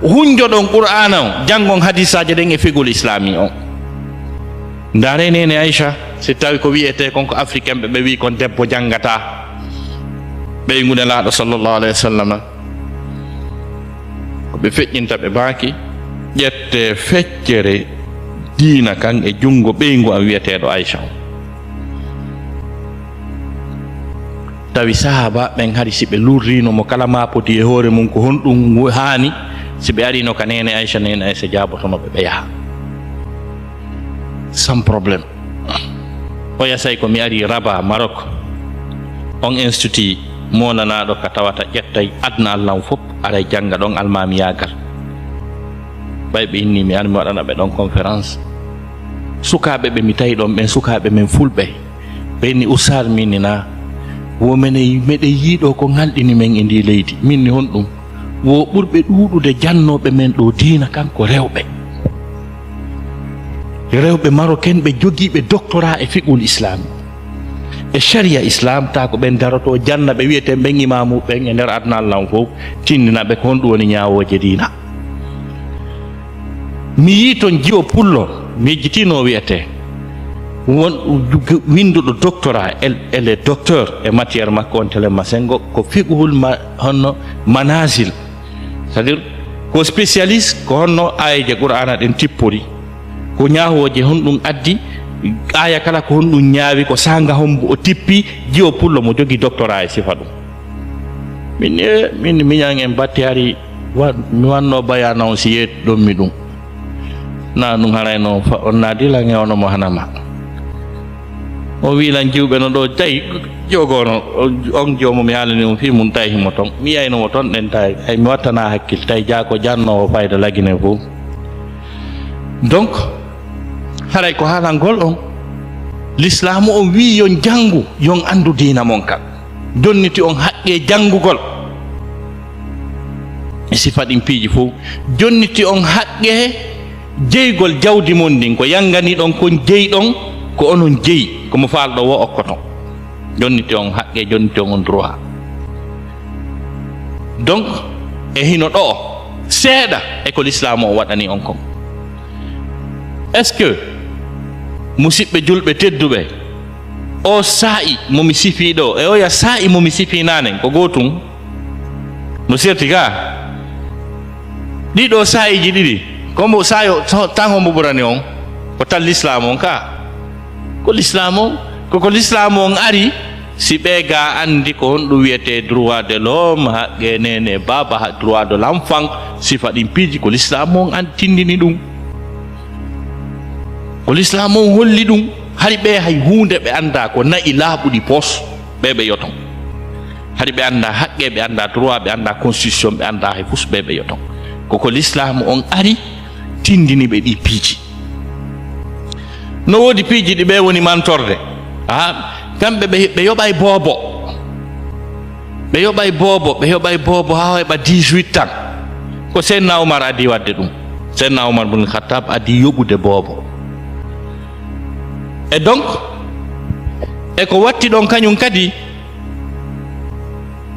hunjoɗon qur'an on jangon hadisaje ɗen e figol islami on ndaare nene Aïcha si tawi ko wiyete konko africain ɓe wi kon debbo janngata ɓeygu nelaaɗo sallllahu alayhi wa sallam ko ɓe feƴƴinta ɓe baaki ƴette feccere diina kan e junngo ɓeygu am wiyeteeɗo Aïcha o tawi sahaba ɓen hari si ɓe lurrino mo kala mapoti e hoore mum ko honɗum haani si ɓe arino ka nene Aïcha jaabotonoɓe ɓe yaha sans problème o yasay ko mi ari Rabat Maroc on institut monanaɗo ka tawata ƴettay adna allah fof aray janga ɗon almami yagal ɓay ɓe inni mi ari mi waɗana ɓe ɗon conférence sukaɓe ɓe mi tawi ɗon ɓen sukaɓe men fulɓe ɓe inni ustad minnina wo meɗen yiiɗo ko ngalɗini men e ndi leydi minni honɗum wo ɓurɓe ɗuɗude jannoɓe men ɗo diina kanko rewɓe marocain ɓe jogiiɓe doctorat e fiqul islam e sharia islam ta ko ɓen daroto janna ɓe wiyete ɓen imamu ɓen e nder adna allah fof tinninaɓe ko honɗum woni ñawoje diina mi yi toon jiwo pullo mi yejjitino wiyete won winduɗo doctorat ele docteur e matière makko on télé masengo ko fiqhul honno manasil c'est à dire ko spécialiste ko honno ayeje qur'ana ɗen tippori ko ñaawoje honɗum addi aya kala ko honɗum ñaawi ko sanga hombo o tippi jiwo pullo mo jogi doctorat e sifa ɗum min miñan en batti hari mi wanno bayana on si yeeɗi mi ɗum na ɗum harayno on naadila ŋewnomo hanama o wiilan jiwɓe no ɗo tawi jogono on joomo mi haalani on fi mum tawi himo toon mi yaynomo toon ɗen tawi hay mi wattana hakkille tawi jaako jannowo fayda lagine fof donc haray ko haalangol on l'islamu on wi yon janngu yon andu diina mon kam donniti on haqqe janngugol e sifa ɗin piiji fof jonniti on haqqe jeygol jawdi mon ndin ko yangani ɗon kon jeyɗon ko onon jeyi komo faalɗo wo okkoton jonniti on haqqe jonniti on droit donc e hino ɗo seeɗa e ko l'islam o waɗani on kon. est ce que musidɓe julɓe tedduɓe o saa'i momi sifi ɗo e oya saa'i momi sifi nanen ko gotum no serti ga ɗiɗo saa'iji ɗiɗi kombo saayo tan hombo ɓurani on ko tan l'islam on ka ko l'islam on koko l'islam on ari si ɓe ga andi ko honɗum wiyete droit de l'homme haqqe nene baba ha droit de l'enfant sifa ɗin piiji ko l'islam on an tindini ɗum ko l'islam on holli ɗum hari ɓe hay hunde ɓe anda ko nayi laaɓuɗi pos ɓe yoton hari ɓe anda haqqe ɓe anda droit ɓe anda constitution ɓe anda hay fus ɓe yoton koko l'islam on ari tindini ɓe ɗi piiji no woodi piiji ɗi ɓe woni mantorde kamɓe ɓe yoɓay boobo ɓe yoɓay boobo ha heɓa 18 ans ko seydna oumar adi wadde ɗum seydna oumar bun khattab adi yoɓude boobo e donc e ko watti ɗon kañum kadi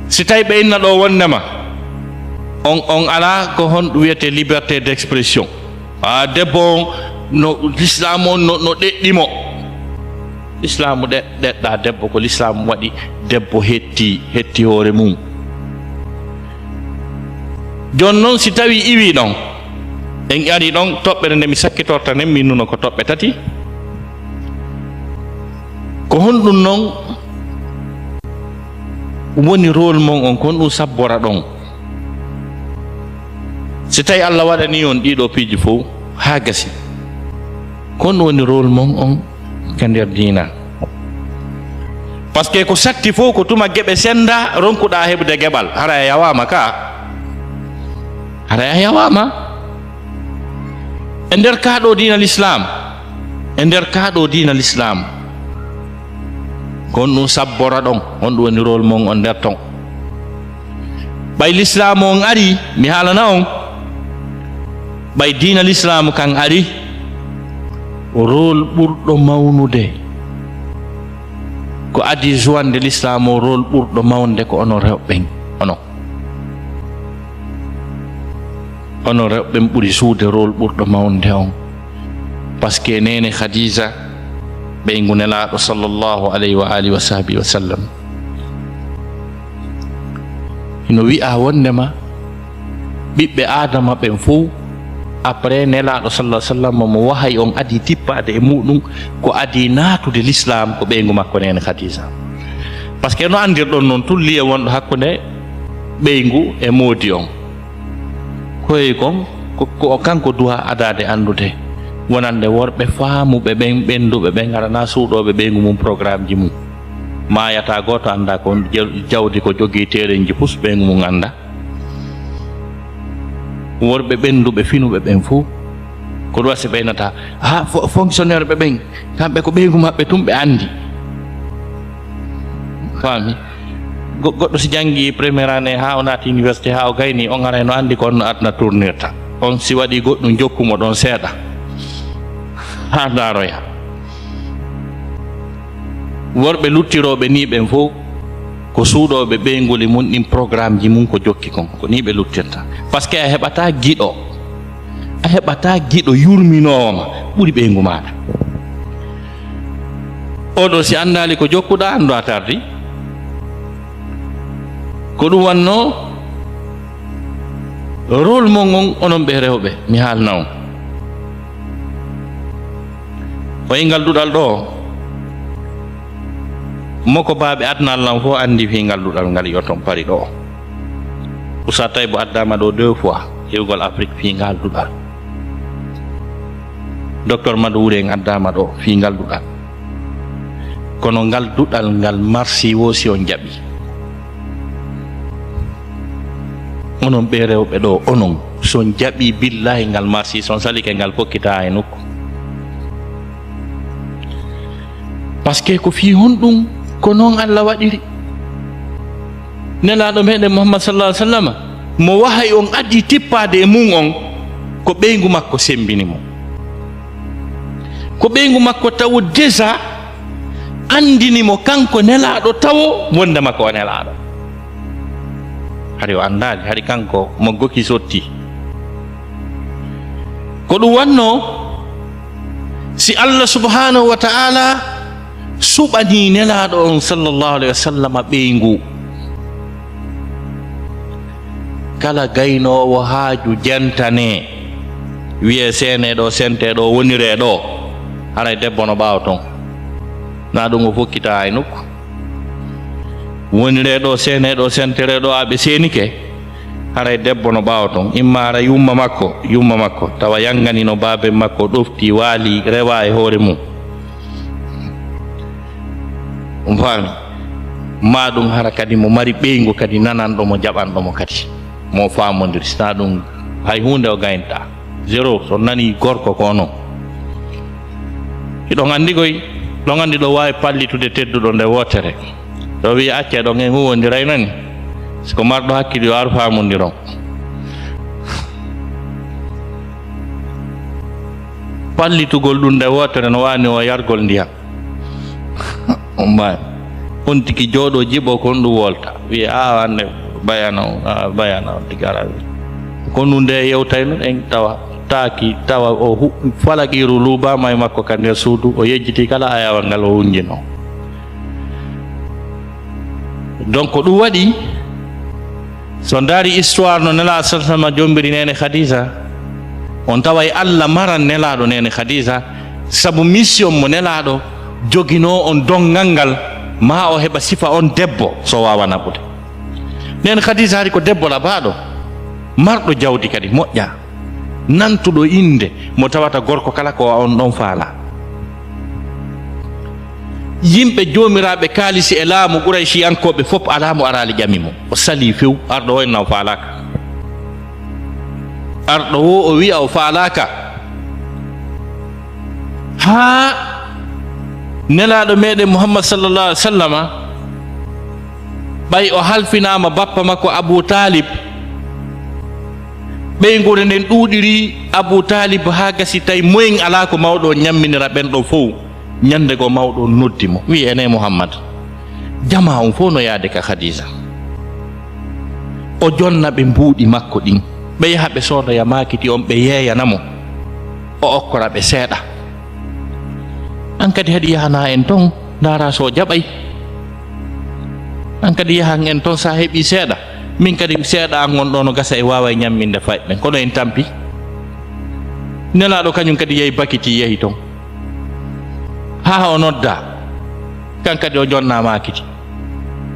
si tawi ɓe inna ɗo wondema on ala ko honɗum wiyete liberté d'expression debbo no l'islam on no ɗeɗɗimo l'islam ɗeɗɗa debbo ko l'islam waɗi debbo hetti hoore mum jon noon si tawi iwi ɗon en ari ɗon toɓɓere nde mi sakkitorta nen min nuno ko toɓɓe tati ko honɗum noon woni rôle mon on kon ɗum sabbora ɗon si tawi Allah waɗani on ɗiɗo piiji fof ha gasi kon woni rôle mon on ka nder diina par ce que ko satti fof ko tuma geɓe senda ronkuɗa heɓde geɓal hara a yawama ka hara a yawama e nder kaɗo diina l'islam kon ɗum sabbora ɗon on ɗum woni rôle mon on nder ton ɓay l'islam on ari mi haalana on ɓay diina l'islam kan ari rôle ɓurɗo mawnude ko adi joinde l'islam o rôle ɓurɗo mawnde ko onon rewɓen onon rewɓen ɓuri suude rôle ɓurɗo mawnde on par ce que nene khadija ɓeygu nelaɗo sallllahu alayhi wa alihi wa sahbihi wa sallam no wi'a wondema ɓiɓɓe adama ɓen fof après nelaɗo sallah sallam mo wahay on adi tippade e muɗum ko adi natude l'islam ko ɓeygu makko nene khadija par ce que no andirɗon noon tulli e wonɗo hakkude ɓeygu e moodi on koye kon ko kanko duha adade andude wonande worɓe faamuɓe ɓen ɓenduɓe ɓen arana suuɗoɓe ɓeygu mum programme ji mum mayata goto anda ko jawdi ko jogui terenji pus ɓeygu mum anda worɓe ɓenduɓe finuɓe ɓen fof ko ɗum wasi ɓeynata fonctionnaire ɓe ɓen kamɓe ko ɓeygu maɓɓe tum ɓe andi faami goɗɗo si janggi premiére année ha o naati université ha o gayni on ara no andi ko on no adna tournirta on si waɗi goɗɗum jokkumo ɗon seeɗa ha daroya worɓe luttiroɓe ni ɓen fof ko suuɗoɓe ɓeygoli mum ɗin programme ji mum ko jokki kon ko ni ɓe luttirta par ce que a heɓata giɗo yurminowoma ɓuuri ɓeygu maɗa oɗo si andali ko jokkuɗa andu a tardi ko ɗum wanno rôle mon on onon ɓe rewɓe mi haalna on oyi ngalduɗal ɗo moko baaɓe adnal lan fof andi fi ngalduɗal ngal yoton pari ɗo usa tawi bo addama ɗo 2 fois yewgol afrique fi ngalduɗal docteur madou wouré addama ɗo fi ngalduɗal kono ngalduɗal ngal marsi wo si on jaɓi onon ɓe rewɓe ɗo onon son jaɓi billahi ngal marsi son salike ngal kokkita e nokku par ce que ko fi honɗum ko noon Allah waɗiri nelaɗo meɗen Muhammad sallallahu alaihi wasallam mo wahay on addi tippade e mum on ko ɓeygu makko sembini mo ko ɓeygu makko tawo déjà andini mo kanko nelaɗo tawo wonde makko o nelaɗo hari o andali hari kanko mo goki sotti ko ɗum wanno si Allah subhanahu wa ta'ala suɓani nelaɗo on sallallahu alaihi wasallam ɓeygu kala gaynowo haaju jantane wiye seneɗo senteɗo wonireɗo haray debbo no ɓaawa ton na ɗum o fokkita hay nokku wonireɗo seneɗo sentereɗo aɓe senike haray debbo no ɓaawa ton imma ara yumma makko tawa yangani no baabe makko ɗofti waali rewa e hoore mum faami ma ɗum hara kadi mo mari ɓeygu kadi nananɗo mo jaɓanɗo mo kadi mo famodiri sina ɗum hay hunde o gaynta zéro so nani gorko ko noon iɗon andi koy ɗon andi ɗo wawi pallitude tedduɗo nde wotere ɗo wi acce ɗon en huwodiray nani siko marɗo hakkille yo ar famodiron pallitugol ɗum nde wotere no wani o yargol ndiyam on mbawi on tigi jooɗo jiɓo kon ɗum wolta wi a ande bayana o tigi ara ko ɗum nde yewtay noon en tawa o falaqiru lubama e makko ka nder suudu o yejjiti kala ayawal ngal o wunjino donc ɗum waɗi so daari histoire no nela sallallahu jombiri nene Khadija on tawa e Allah maran nelaɗo nene Khadija sabu mission mo nelaɗo jogino on dongal ngal ma o heɓa sifa on debbo so wawa naɓude nene Khadija ari ko debbo labaɗo marɗo jawdi kadi moƴƴa nantuɗo inde mo tawata gorko kala ko on ɗon faala yimɓe jomiraɓe kaalisi e laamu Quraysiyankoɓe fof alamo arali ƴami mo o sali few arɗo o enna o faalaka arɗo o wi'a o faalaka ha nelaɗo meɗen Muhammad sallallahu alaihi wasallam ɓay o halfinama bappa makko Abu Talib ɓeygode nden ɗuɗiri Abu Talib ha gasi tawi moyen ala ko mawɗo ñamminira ɓenɗo fof ñande go mawɗo noddi mo wi ene Muhammad jama on fof no yaade ka Khadija o jonna ɓe mbuuɗi makko ɗin ɓe yaha ɓe soodoya makiti on ɓe yeeyanamo o okkora ɓe seeɗa an kadi haɗi yahana en ton dara so jaɓay an kadi yahan en ton sa heeɓi seeɗa min kadi seeɗa an gonɗo no gasa e wawa ñamminde fayɓe kono en tampi nelaɗo kañum kadi yehi bakiti yehi ton ha o nodda kan kadi o jonna makiti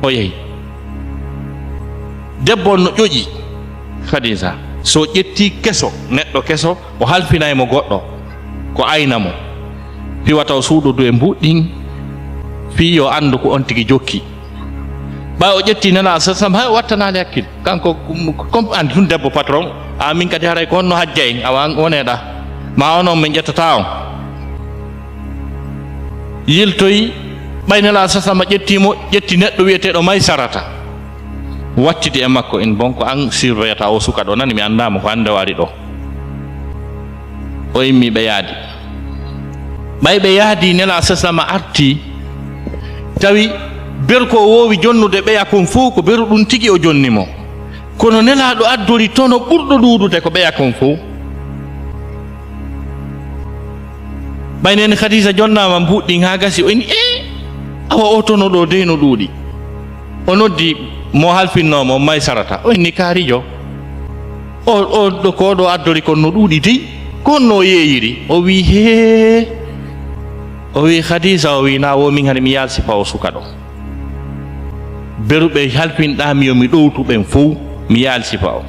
o yehi debbo no ƴoƴi Khadija so ƴetti keso neɗɗo keso o halfinaymo goɗɗo ko aynamo fiwata o suuɗodu e mbuɗɗin fi yo andu ko on tigi jokki ɓay o ƴetti nela sasam hay o wattanali hakkille kanko comme andi tun debbo patron a min kadi haray ko honno hajja en awa woneɗa ma onon min ƴettata on yiltoyi ɓay nela sasama ƴettimo ƴetti neɗɗo wiyeteɗo Maysarata wattidi e makko en bon ko an surveillata o suka ɗo nani mi andama ko hande o ari ɗo o immi ɓe yaadi ɓay ɓe yaadi nela sasama arti tawi beru ko wowi jonnude ɓeya kon fof ko beru ɗum tigi o jonnimo kono nelaɗo addori tono ɓurɗo ɗuɗude ko ɓeya kon fof ɓay nene Khadija jonnama mbuɗɗin ha gasi o ini awa o tono ɗo dey no ɗuuɗi o noddi mo halfinnomo Maysarata o inni kaarijo o ɗo ko ɗo addori kon no ɗuuɗi dey konno yeeyiri o wi he o wi Khadija o wi na womin hani mi yalsifa o suka ɗo beruɓe halfinɗami yo mi ɗowtuɓen fof mi yalsifa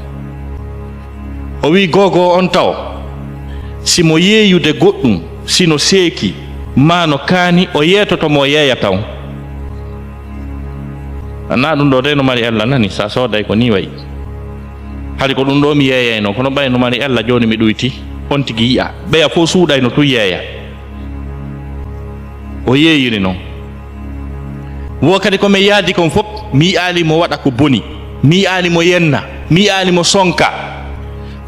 o wi gogo on taw simo yeeyude goɗɗum sino seeki ma no kaani o yeetotomo yeeya taw na ɗum ɗo de no mari Allah nani sa sooday ko ni wayi hade ko ɗum ɗo mi yeeyayno kono ɓay no mari Allah joni mi ɗuyti on tigi yiya ɓeya fof suuɗayno tun yeeya o yeeyiri noon wo kadi komi yaadi kon fof mi yi'ali mo waɗa ko boni mi yi'ali mo yenna mi yi'ali mo sonka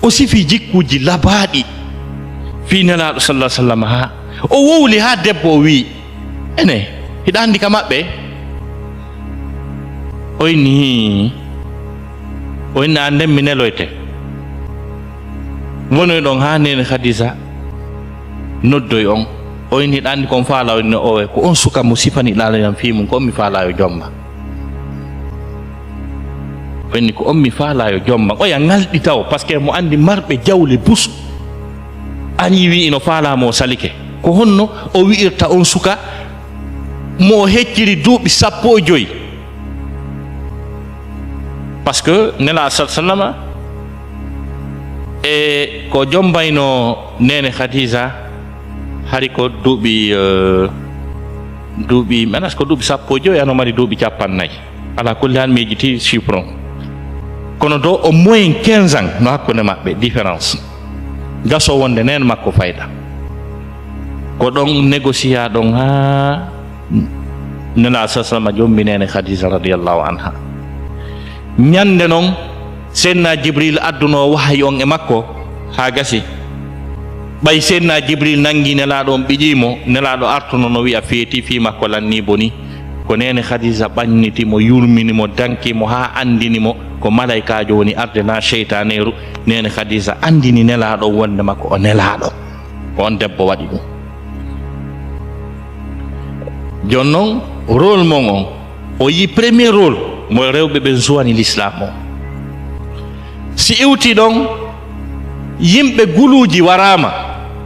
o sifi jikkuji labaɗi fi nelaɗo sallallahu alaihi wasallam ha o wowli ha debbo o wi ene hiɗa andi ka maɓɓe o inni anden mi neloyte wonoy ɗon ha nene Khadija noddoy on o ini andi kon faala no o ko on suka mo sifani laala yam fi mum ko mi faala yo jomba ni ko on mi faala yo jomba o ya ngaldi taw parce que mo andi marbe jawle bus ani wi ino faala mo salike ko honno o wi'irta on suka mo hecciri duuɓi 15 parce que nela sallama e ko jombayno nene Khadija hari ko duuɓi manas ko duuɓi 15 ano mari duuɓi 40 ala kulli han mi jiti chiffre kono do au moins 15 ans no hakkunde maɓɓe différence gaso wonde nen makko fayda ko ɗon négocier ɗon ha nena sallama jombi nene Khadija radiyallahu anha ñande noon senna Jibril adduno wahay on e makko ha gasi ɓay senna Jibril nangi nelaɗo on ɓiƴimo nelaɗo artuno no wiya feeti fi makko lanni boni ko nene Khadija ɓannitimo yurminimo dankimo ha andinimo ko malaikajo woni arde na sheytaneru nene Khadija andini nelaɗo wonde makko o nelaɗo ko on debbo waɗi ɗum jon noon rôle mon on o yi premier rôle mo rewɓe ɓe jowani l'islam o si iwti ɗon yimɓe guluji warama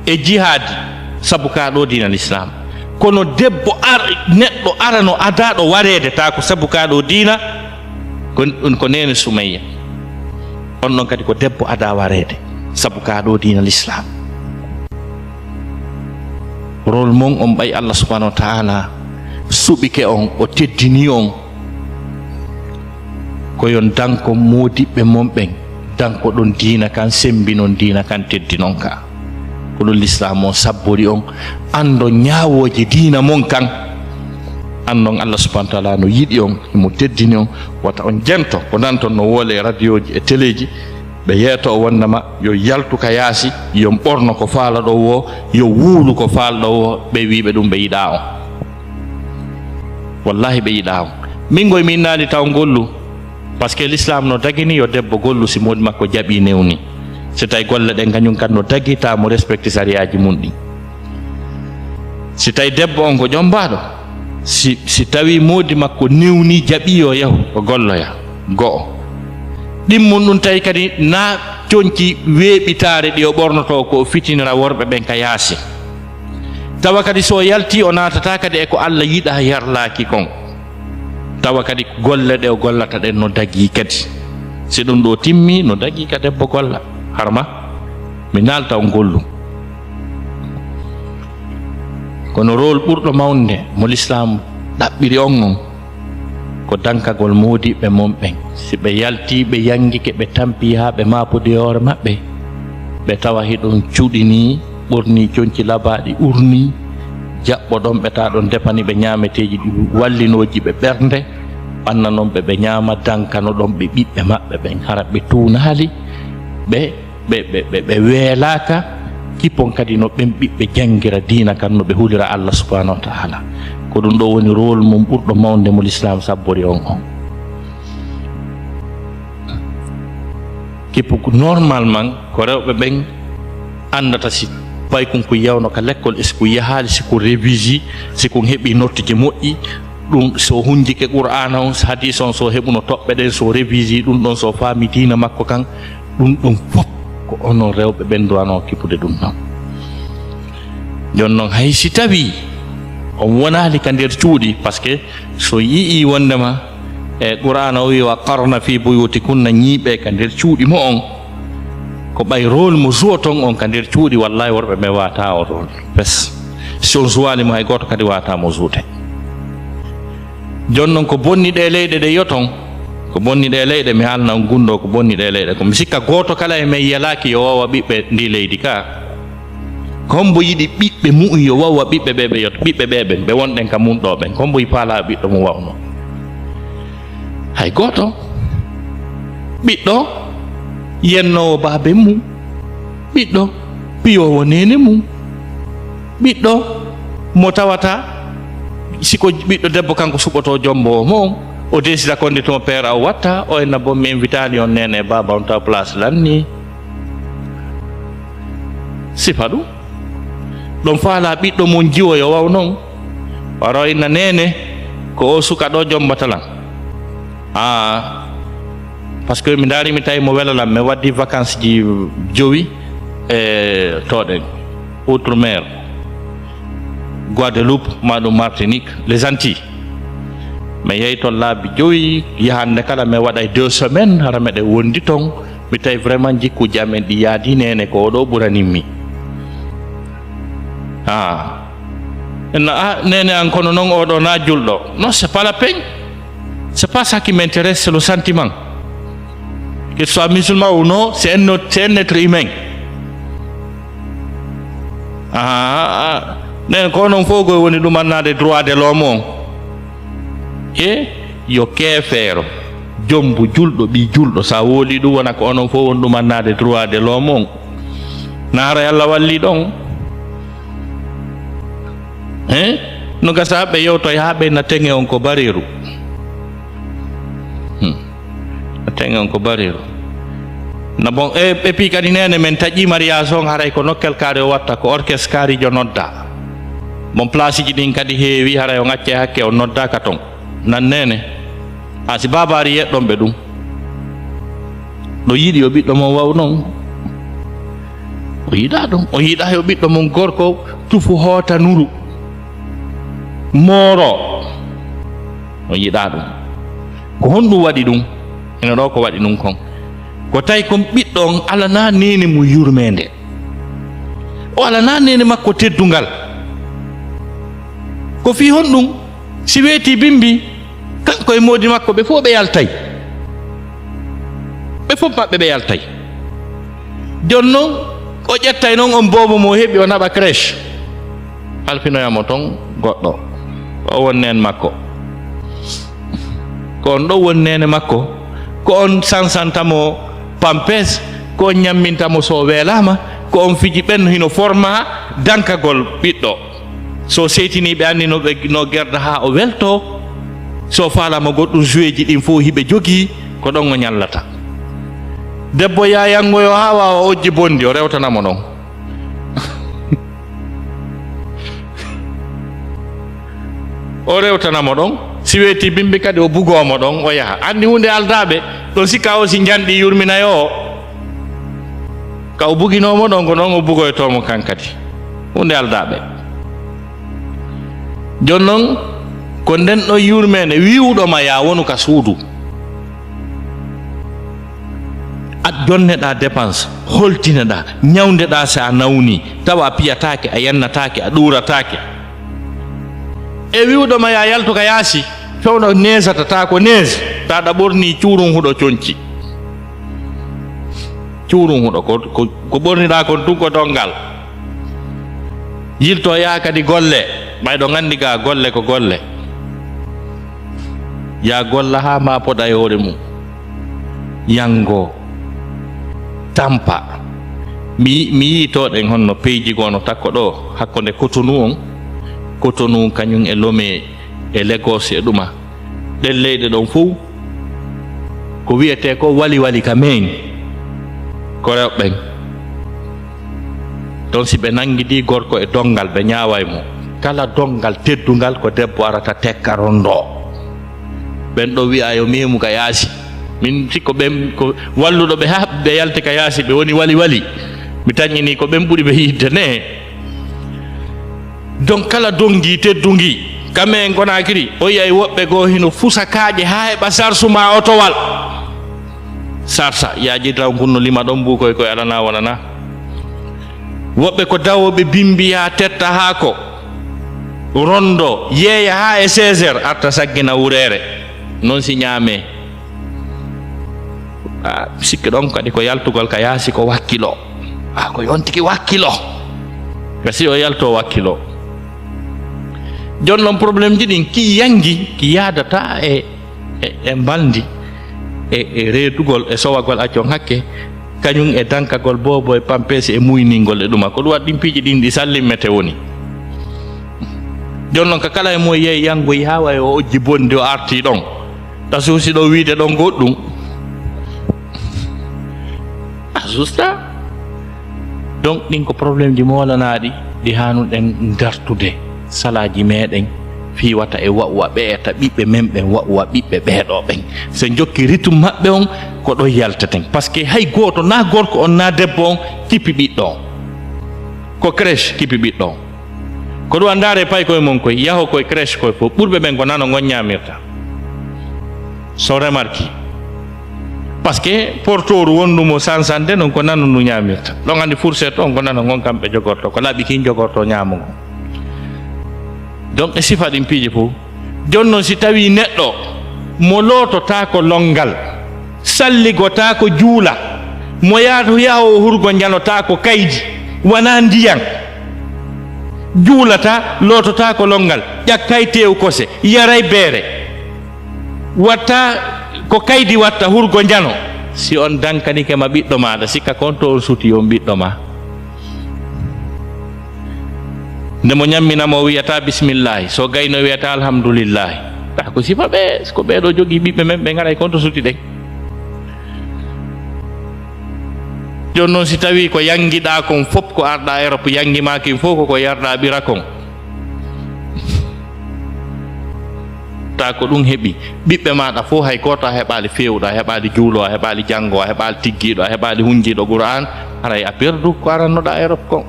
e jihadi sabu ka ɗo dina l'islam kono debbo neɗɗo arano adaɗo warede ta ko sabu ka ɗo dina ko nene Sumayya on ɗon kadi ko debbo ada warede sabu ka ɗo dina l'islam rôle mon on ɓay Allah subhanahu wa ta'ala suɓike on o teddini on koyon danko modiɓɓe mon ɓen danko ɗon dina kan sembinon dina kan teddinon ka ko ɗum l'islam o sabbori on ando ñawoje dina mon kan andon Allah subhanahu wa ta'ala no yiɗi on mo teddini on wata on jento ko nanton no wole radio ji e téléji ɓe yeeto o wondema yo yaltu ka yaasi yo ɓorno ko faala ɗo wo yo wuulu ko faala ɗo wo ɓe wiɓe ɗum ɓe yiɗa on wallahi ɓe yiɗa on min goye min naali taw gollu par ce que l'islam no dagini yo debbo gollu si modi makko jaɓi newni so tawi golle ɗen kañum kan no dagita mo respecte sariyaji mum ɗi si tawi debbo on ko ƴombaɗo si tawi modi makko newni jaɓi yo yahu o golloya go'o ɗimmum ɗum tawi kadi na coñci weeɓitare ɗi o ɓornoto ko o fitinira worɓe ɓen ka yaasi tawa kadi so yalti o natata kadi e ko Allah yiɗa yarlaki kon tawa kadi golle ɗe o gollata ɗen no dagi kadi si ɗum ɗo timmi no dagi ka debbo golla harma mi nalta o gollu kono rôle ɓurɗo mawde mo l'islam ɗaɓɓiri on on ko dankagol modiɓɓe mon ɓen si ɓe yalti ɓe yangike ɓe tampi ha ɓe mapude hoore maɓɓe ɓe tawa hiɗon cuɗini ɓorni coñci labaɗi urni jaɓɓo ɗon ɓe ta ɗon defani ɓe ñameteji ɗi wallinoji ɓe ɓernde ɓanna noon ɓe ñama dankano ɗon ɓe ɓiɓɓe maɓɓe ɓen hara ɓe tunali ɓe weelaka kippon kadi no ɓen ɓiɓɓe jangira dina kan no ɓe hulira Allah subhanahu wa ta'ala ko ɗum ɗo woni rôle mum ɓurɗo mawde mo l'islam sabbori on on kippo normalement ko rewɓe ɓen andata si pay kon ko yawno ka l'école est ce que yahaali siko révisi siko heɓi notteji moƴƴi ɗum so hunjike qur'ana on hadis on so heɓuno toɓɓe ɗen so révisi ɗum ɗon so faami dina makko kan ɗum fof ko onon rewɓe ɓen duwano kippude ɗum noon jon noon hay si tawi on wonali ka nder cuuɗi par ce que so yii wondema e qur'ana o wi wa qarna fi buyutikunna ñiiɓe ka nder cuuɗi mo on ko ɓay rôle mo joue ton on ka nder cuuɗi wallahi worɓe ɓe wata o rôle bes si on jouali mo hay goto kadi wata mo joude jon noon ko bonni ɗe leyɗe ɗe yoton ko bonni ɗe leyɗe mi haalna on gundo ko bonni ɗe leyɗe ko mi sikka goto kala e men yalaki yo wawa ɓiɓɓe ndi leydi ka kombo yiɗi ɓiɓɓe mu'u yo wawa ɓiɓɓe ɓe ɓe yotto ɓiɓɓe ɓe ɓen ɓe wonɗen ka mum ɗo ɓen kombo yi paala ɓiɗɗo mum wawno hay goto ɓiɗɗo yennowo baabe mum ɓiɗɗo piyowo nene mum ɓiɗɗo mo tawata siko ɓiɗɗo debbo kanko suɓoto jombo mo o desida konde ton père o watta o enna bo mi invitani on nene baba on taw place lanni sifa ɗum ɗon faala ɓiɗɗo mum jiwo yo waw noon waro inna nene ko o suka ɗo jombatalan parce que mi daari mi tawi mo welalam mi waddi vacances ji jowi e toɗen outre-mer Guadeloupe maɗum Martinique les Antilles mi yehi toon laabi joyi yahande kala mi waɗa 2 semaines hara meɗe wondi toon mi tawi vraiment jikkuji amen ɗi yaadi nene ko oɗo ɓuraninmi nene an kono noon oɗo na julɗo non c'est pas la peine, c'est pas ça qui m'intéresse, c'est le sentiment, qu'il soit musulman ou non, c'est un être humain. Nene ko non fof koye woni ɗumannade droit de l'homme on e yo keefeero jombu julɗo ɓi julɗo sa wooli ɗum wona ko onon fof woni ɗumannade droit de l'homme on naara Allah walli ɗon no gasa ɓe yewto ha ɓe na teŋe on ko bariru na teŋe on ko bariru na bon e puis kadi nene men taƴi mariage on haray ko nokkel kaari o watta ko orchestre kaarijo nodda mon place ji ɗin kadi heewi haray o ŋacce hakke o noddaka ton nan nene si babari yeɗɗon ɓe ɗum no yiɗi yo ɓiɗɗo mon waw noon o yiɗa ɗum o yiɗa yo ɓiɗɗo mon gorko tufu hoota nuru mooro o yiɗa ɗum ko honɗum waɗi ɗum ene ɗo ko waɗi ɗum kon ko tawi kon ɓiɗɗo on alana nene mo yurmede o alana nene makko teddungal ko fi honɗum si weeti bimbi kanko e modi makko ɓe fof ɓe yaltay ɓe fof maɓɓe ɓe yaltay jon noon o ƴettay noon on bobo mo heɓi o naɓa crèche alfinoyamo toon goɗɗo o won nen makko ko on ɗo won nene makko ko on sansantamo pampes ko on ñammintamo so welama ko on fiji ɓen hino forma dankagol ɓiɗɗo so seytini ɓe anni no gerda ha o welto so falama goɗɗum joué ji ɗin fof hiɓe jogii ko ɗon o ñallata debbo yayangoyo ha wawa ojji bondi o rewtanamo ɗon o rewtanamo ɗon si weeti bimbi kadi o bugomo ɗon o yaha andi hunde aldaɓe ɗon sikka o si janɗi yurminayo o ka o buginomo ɗon ko ɗon o bugoytomo kan kadi hunde aldaɓe jon noon ko nden ɗo yurmede wiwɗoma ya wonu ka suudu a jonneɗa dépense holtineɗa ñawdeɗa so a nawni tawa a piyatake a yannatake a ɗuratake e wiwɗoma ya yaltu ka yaasi fewno nesatata ko nees taɗa ɓorni cuurum huɗo coñci cuurum huɗo ko ɓorniɗa kon tun ko dongal yilto ya kadi golle ɓayɗo gandi ga golle ko golle ya golla ha ma poɗa e hoore mum yango tampa mi yi toɗen honno peyji gono takko ɗo hakkunde Cotonou on Cotonou kañum e Lomé e Lagos e ɗuma ɗen leyɗe ɗon fof ko wiyete ko wali ka men ko rewɓen ɗon si ɓe nanguidi gorko e dongal ɓe ñaaway mo kala dongal teddungal ko debbo arata tekka rondo ɓen ɗo wiya yo memu ka yaasi min sikko ɓen ko walluɗo ɓe ha ɓe yalti ka yaasi ɓe woni wali mi tañini ko ɓen ɓuuri ɓe yidde ne donc kala dongi teddungi kamen Konakri o yiyay woɓɓe goo hino fusa kaaƴe ha heɓa sarsuma otowal sarsa yaaji taw kunno lima ɗon mbukoy koye alana wonana woɓɓe ko dawoɓe bimbiya tetta ha ko rondo yeeya ha e 16 heures arta saggina wurere non si ñaame sikki ɗon kadi ko yaltugol ka yaasi ko wakkilo ko yontiki wakkilo gasi o yalto wakkilo jon noon probléme ji ɗin ki yangi ki yadata e baldi e reedugol e sowagol accon hakke kañum e dankagol bobo e pampesi e muyningol e ɗuma ko ɗum waɗi ɗin piiji ɗin ɗi sallimmete woni jon noon ka kala e mo yeeyi yangoyi ha way o ojji bondi o arti ɗon ta suusi ɗo wiide ɗon goɗɗum a justa donc ɗin ko probléme ji molanaɗi ɗi hanuɗen dartude salaji meɗen fiwata e wa'uwa ɓeeta ɓiɓɓe men ɓen wa'uwa ɓiɓɓe ɓeeɗo ɓen so jokki rythme maɓɓe on ko ɗo yaltaten par ce que hay goto na gorko on na debbo on kippi ɓiɗɗo on ko crèche kippi ɓiɗɗo on ko ɗum andare pay koye mon koye yaho koye crèche koye fof ɓurɓe ɓen ko nano goññamirta so remarque par ce que porteur wondumo sansande non ko nano ndu ñamirta ɗon andi fourchette on ko nano gon kamɓe jogorto ko laaɓi kin jogorto ñamugo donc e sifa ɗin piiji fof joni noon si tawi neɗɗo mo lootota ko longal salligota ko juula mo yaho hurgo janota ko kaydi wona ndiyan juulata lootota ko longal ƴakkay tew kose yaray beere watta ko kaydi watta hurgo jano si on dankanike ma ɓiɗɗo maɗa sikka kon to on suti on ɓiɗɗo ma nde mo ñamminamo wiyata bisimillahi so gayno wiyata alhamdoulillahi ta ko sifa ɓe ko ɓeeɗo jogii ɓiɓɓe men ɓe garay kon to suti ɗen joni noon si tawi ko yangiɗa kon fof ko arɗa Europe yangimakin fof koko yarɗa ɓira kon ta ko ɗum heeɓi ɓiɓɓe maɗa fof hay goto a heɓali fewɗo a heɓali juulo a heɓali janggo a heɓali tiggiɗo a heɓali hunjiɗo Qur'an haray a perdu ko arannoɗa Europe kon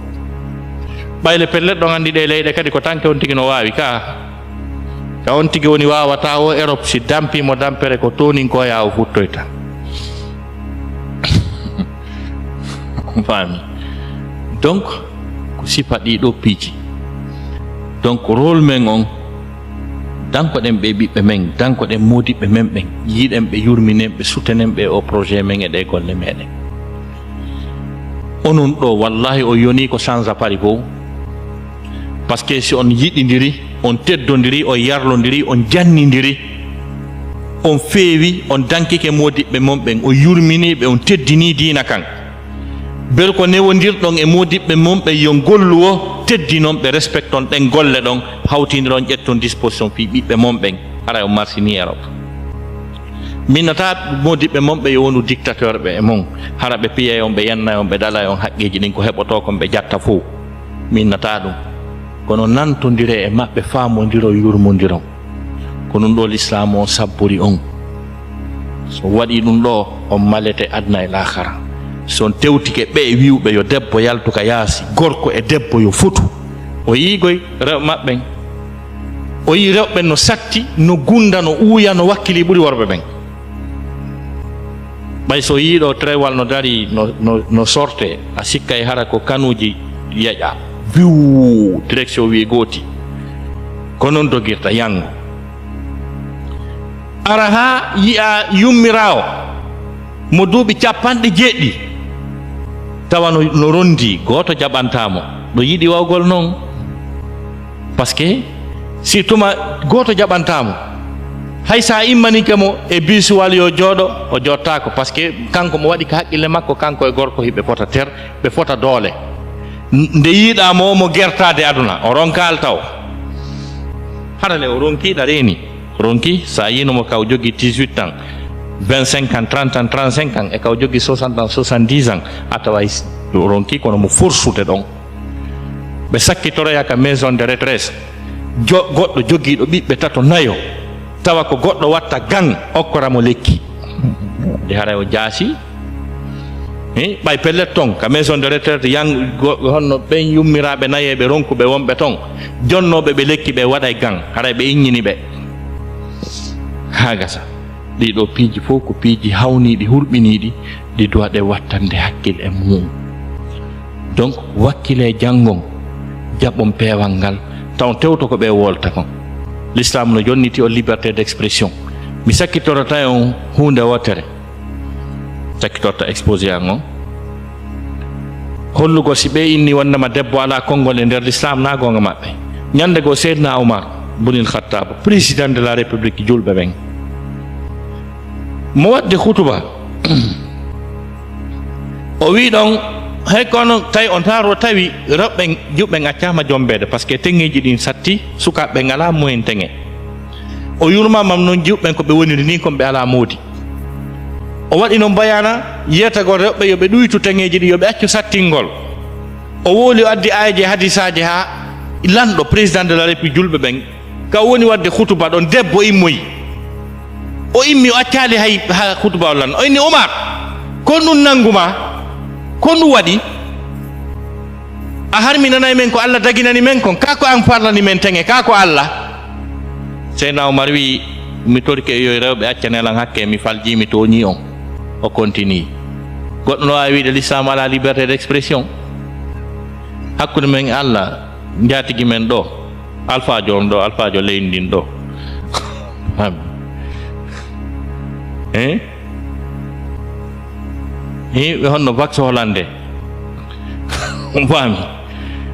ɓayle pellet ɗon andi ɗe leyɗe kadi ko tanke on tigi no wawi ka on tigi woni wawata o Europe si dampimo dampere ko tonin ko ya o futtoyta fami donc ko sifa ɗiɗo piiji donc rôle men on dankoɗen ɓe ɓiɓɓe men dankoɗen modiɓɓe men ɓen yiiɗen ɓe yurminen ɓe sutenen ɓe o projet men e ɗe golle meɗen onon ɗo wallahi o yoni ko sans appareil fof par ce que si on yiɗidiri on teddodiri on yarlodiri on jannidiri on feewi on dankike modiɓɓe mon ɓen on yurminiɓe on teddini diina kan bel ko newodirɗon e modiɓɓe mon ɓe yo gollu o teddinon ɓe respecton ɗen golle ɗon hawtidiron ƴetton disposition fi ɓiɓɓe mon ɓen ara on marsini Europe minnata modiɓɓe mon ɓe yo wonu dictateur ɓe e mon hara ɓe piya on ɓe yanna on ɓe ɗala on haqqeji ɗin ko heɓoto kon ɓe jatta fof minnata ɗum kono nantodire e maɓɓe famodiro yurmodiron ko ɗum ɗo l'islam o sabbori on so waɗi ɗum ɗo on malete adna e lahara son tewtike ɓe wiwɓe yo debbo yaltuka yaasi gorko e debbo yo fotu o yiigoy rewɓe maɓɓen o yi rewɓe no satti no gunda no uuya no wakkili ɓuri worɓe ɓen ɓay so yiiɗo trewal no dari no sorte a sikka e hara ko kanuji yeƴa wiw direction wi gooti ko noon dogirta yango ara ha yi'a yummirawo mo duuɓi 90 tawa no rondi goto jaɓantamo ɗo yiɗi wawgol noon par ce que si tuma goto jaɓantamo hay sa immanike mo e bisuwal yo jooɗo o jottako par ce que kanko mo waɗi ko haqqille makko kanko e gorko hiɓe fota ter ɓe fota doole nde yiiɗamo mo gertade aduna o ronkal taw harale o ronkiɗa reni ronki sa yinomo kaw jogui 18 ans 25 ans 30 ans 35 ans e kaw jogui 60 ans 70 ans a tawa ronki kono mo forsude ɗon ɓe sakkitoroya ka maison de retraite goɗɗo jogiiɗo ɓiɓɓe tato nayo tawa ko goɗɗo watta gang okkoramo lekki nde haray o jaasi ɓay pellet ton ka maison de retraite honno ɓen yummiraɓe nayeɓe ronkuɓe wonɓe ton jonnoɓe ɓe lekki ɓe waɗay gang haray ɓe innini ɓe ha gasa ɗiɗo piiji fof ko piiji hawniɗi hurɓiniɗi ɗi duwaɗe wattande hakkille e mum donc wakkile jangon jaɓɓon peewal ngal taw tewto ko ɓe wolta kon l'islam no jonniti o liberté d'expression mi sakkitorota on hunde wotere sakkitorta exposé an on hollugo si ɓe inni wonnama debbo ala konngol e nder l'islam na gonga maɓɓe ñande go seydna oumar bunil khattaba président de la république julɓe ɓen mo wadde hutuba o wi ɗon hay kono tawi on taro tawi rewɓe juɓɓe accama jombede par ce que teŋeji ɗin satti sukaɓe ngala moyen teŋe o yurmamam noon juɓɓen ko ɓe woniri ni kon ɓe ala moodi o waɗi noon bayana yiyata go rewɓe yoɓe ɗuytu teŋeji ɗi yoɓe accu sattingol o woli addi ayaji hadisaji ha lanɗo président de la république julɓe ɓen ka woni wadde hutuba ɗon debbo immoyi o immi o accali hay ha hutuba o lan o inni Omar ko ɗum nanguma ko ɗum waɗi a harminanayi men ko Allah daginani men kon kako an parlani men tenge kako Allah Seydina Omar wi mi torke yo rewɓe accanelan hakke mi faljimi to ñi on o continue goɗɗo no wawi wiide l'islam ala liberté d'expression hakkude men Allah jatigi men ɗo alphajo on ɗo alphajo leydi ndin ɗo ɓe honno vax holande fami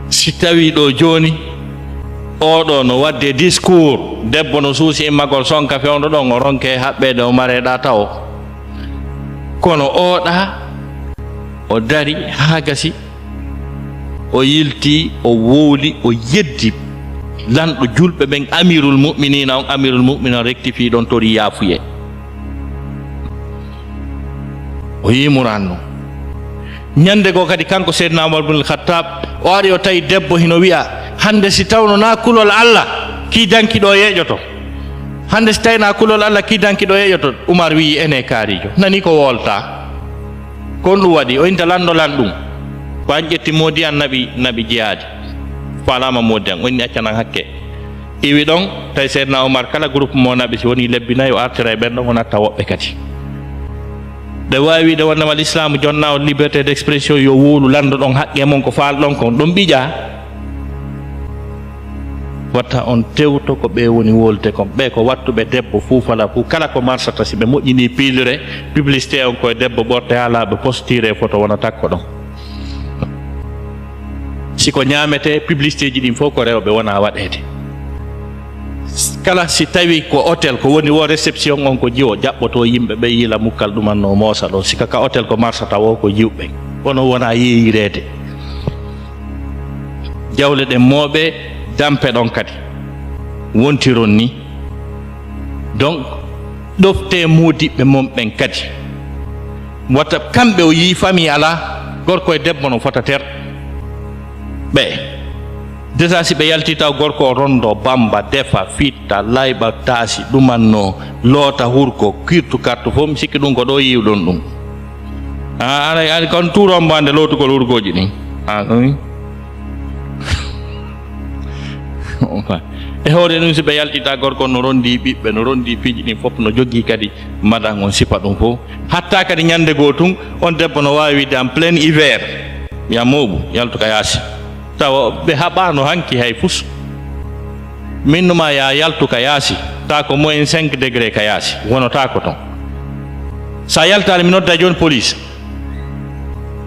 si tawi ɗo joni oɗo no wadde discours debbo no suusi immagol sonka fewdo ɗon o ronke haɓɓede o mareɗa taw kono oɗa o dari ha gasi o yilti o wowli o yeddi lanɗo julɓe ɓen amirul mu'minina on amirul mu'mina rectifie ɗon tori yaafuye o yimuranno ñande go kadi kanko Seydina Umar ibn al-Khattab o ari o tawi debbo hino wi'a hande si tawno na kulol Allah ki danki ɗo yeƴoto hande si tawi na kulol Allah ki danki ɗo yeƴoto Umar wi ene kaarijo nani ko wolta kon ɗum waɗi o inta lanɗo lan ɗum ko an ƴetti modi an nabi jeyaji falama modi an o inni accanan hakke iwi ɗon tawi Seydina Umar kala groupe mo naɓe si woni lebbi nayi o artira e ɓen ɗon o natta woɓɓe kadi de wawi de wonnama l'islam jonna o liberté d'expression yo wolu lando ɗon haqqe mon ko faal ɗon kon ɗon ɓiƴa watta on tewto ko ɓe woni wolde kon ɓe ko wattuɓe debbo fuufala fu kala ko marsata si ɓe moƴƴini pilre publicité on koye debbo ɓorte ha laaɓe postire photo wona takko ɗon siko ñamete publicité ji ɗin fof ko rewɓe wona waɗede kala si tawi ko hôtel ko woni wo réception on ko jiwo jaɓɓoto yimɓe ɓe yiila mukkal ɗumanno moosa ɗo sika ka hôtel ko marsata wo ko jiwɓe wono wona yeeyirede jawle ɗen mooɓe dampe ɗon kadi wontiron ni donc ɗofte modiɓɓe mon ɓen kadi watta kamɓe o yii famille ala gorko e debbo no fota ter ɓe déjà si ɓe yalti taw gorko o rondo bamba defa fitta layɓa taasi ɗumanno loota hurko kirtu kartu fof mi sikki ɗum ko ɗo yiwɗon ɗum ani kon turombande lootugol hurgoji ɗin e hoore ɗum si ɓe yaltita gorko no rondi ɓiɓɓe no rondi piiji ɗin fof no jogui kadi madan on sipa ɗum fof hatta kadi ñande goo tun on debbo no wawi wiide en plein hiver ya moɓu yaltu ka yaasi tawa ɓe haɓano hanki hay fus min numa ya yaltu ka yaasi ta ko moins 5 degré ka yaasi wonota ko ton sa yaltani mi nodda joni police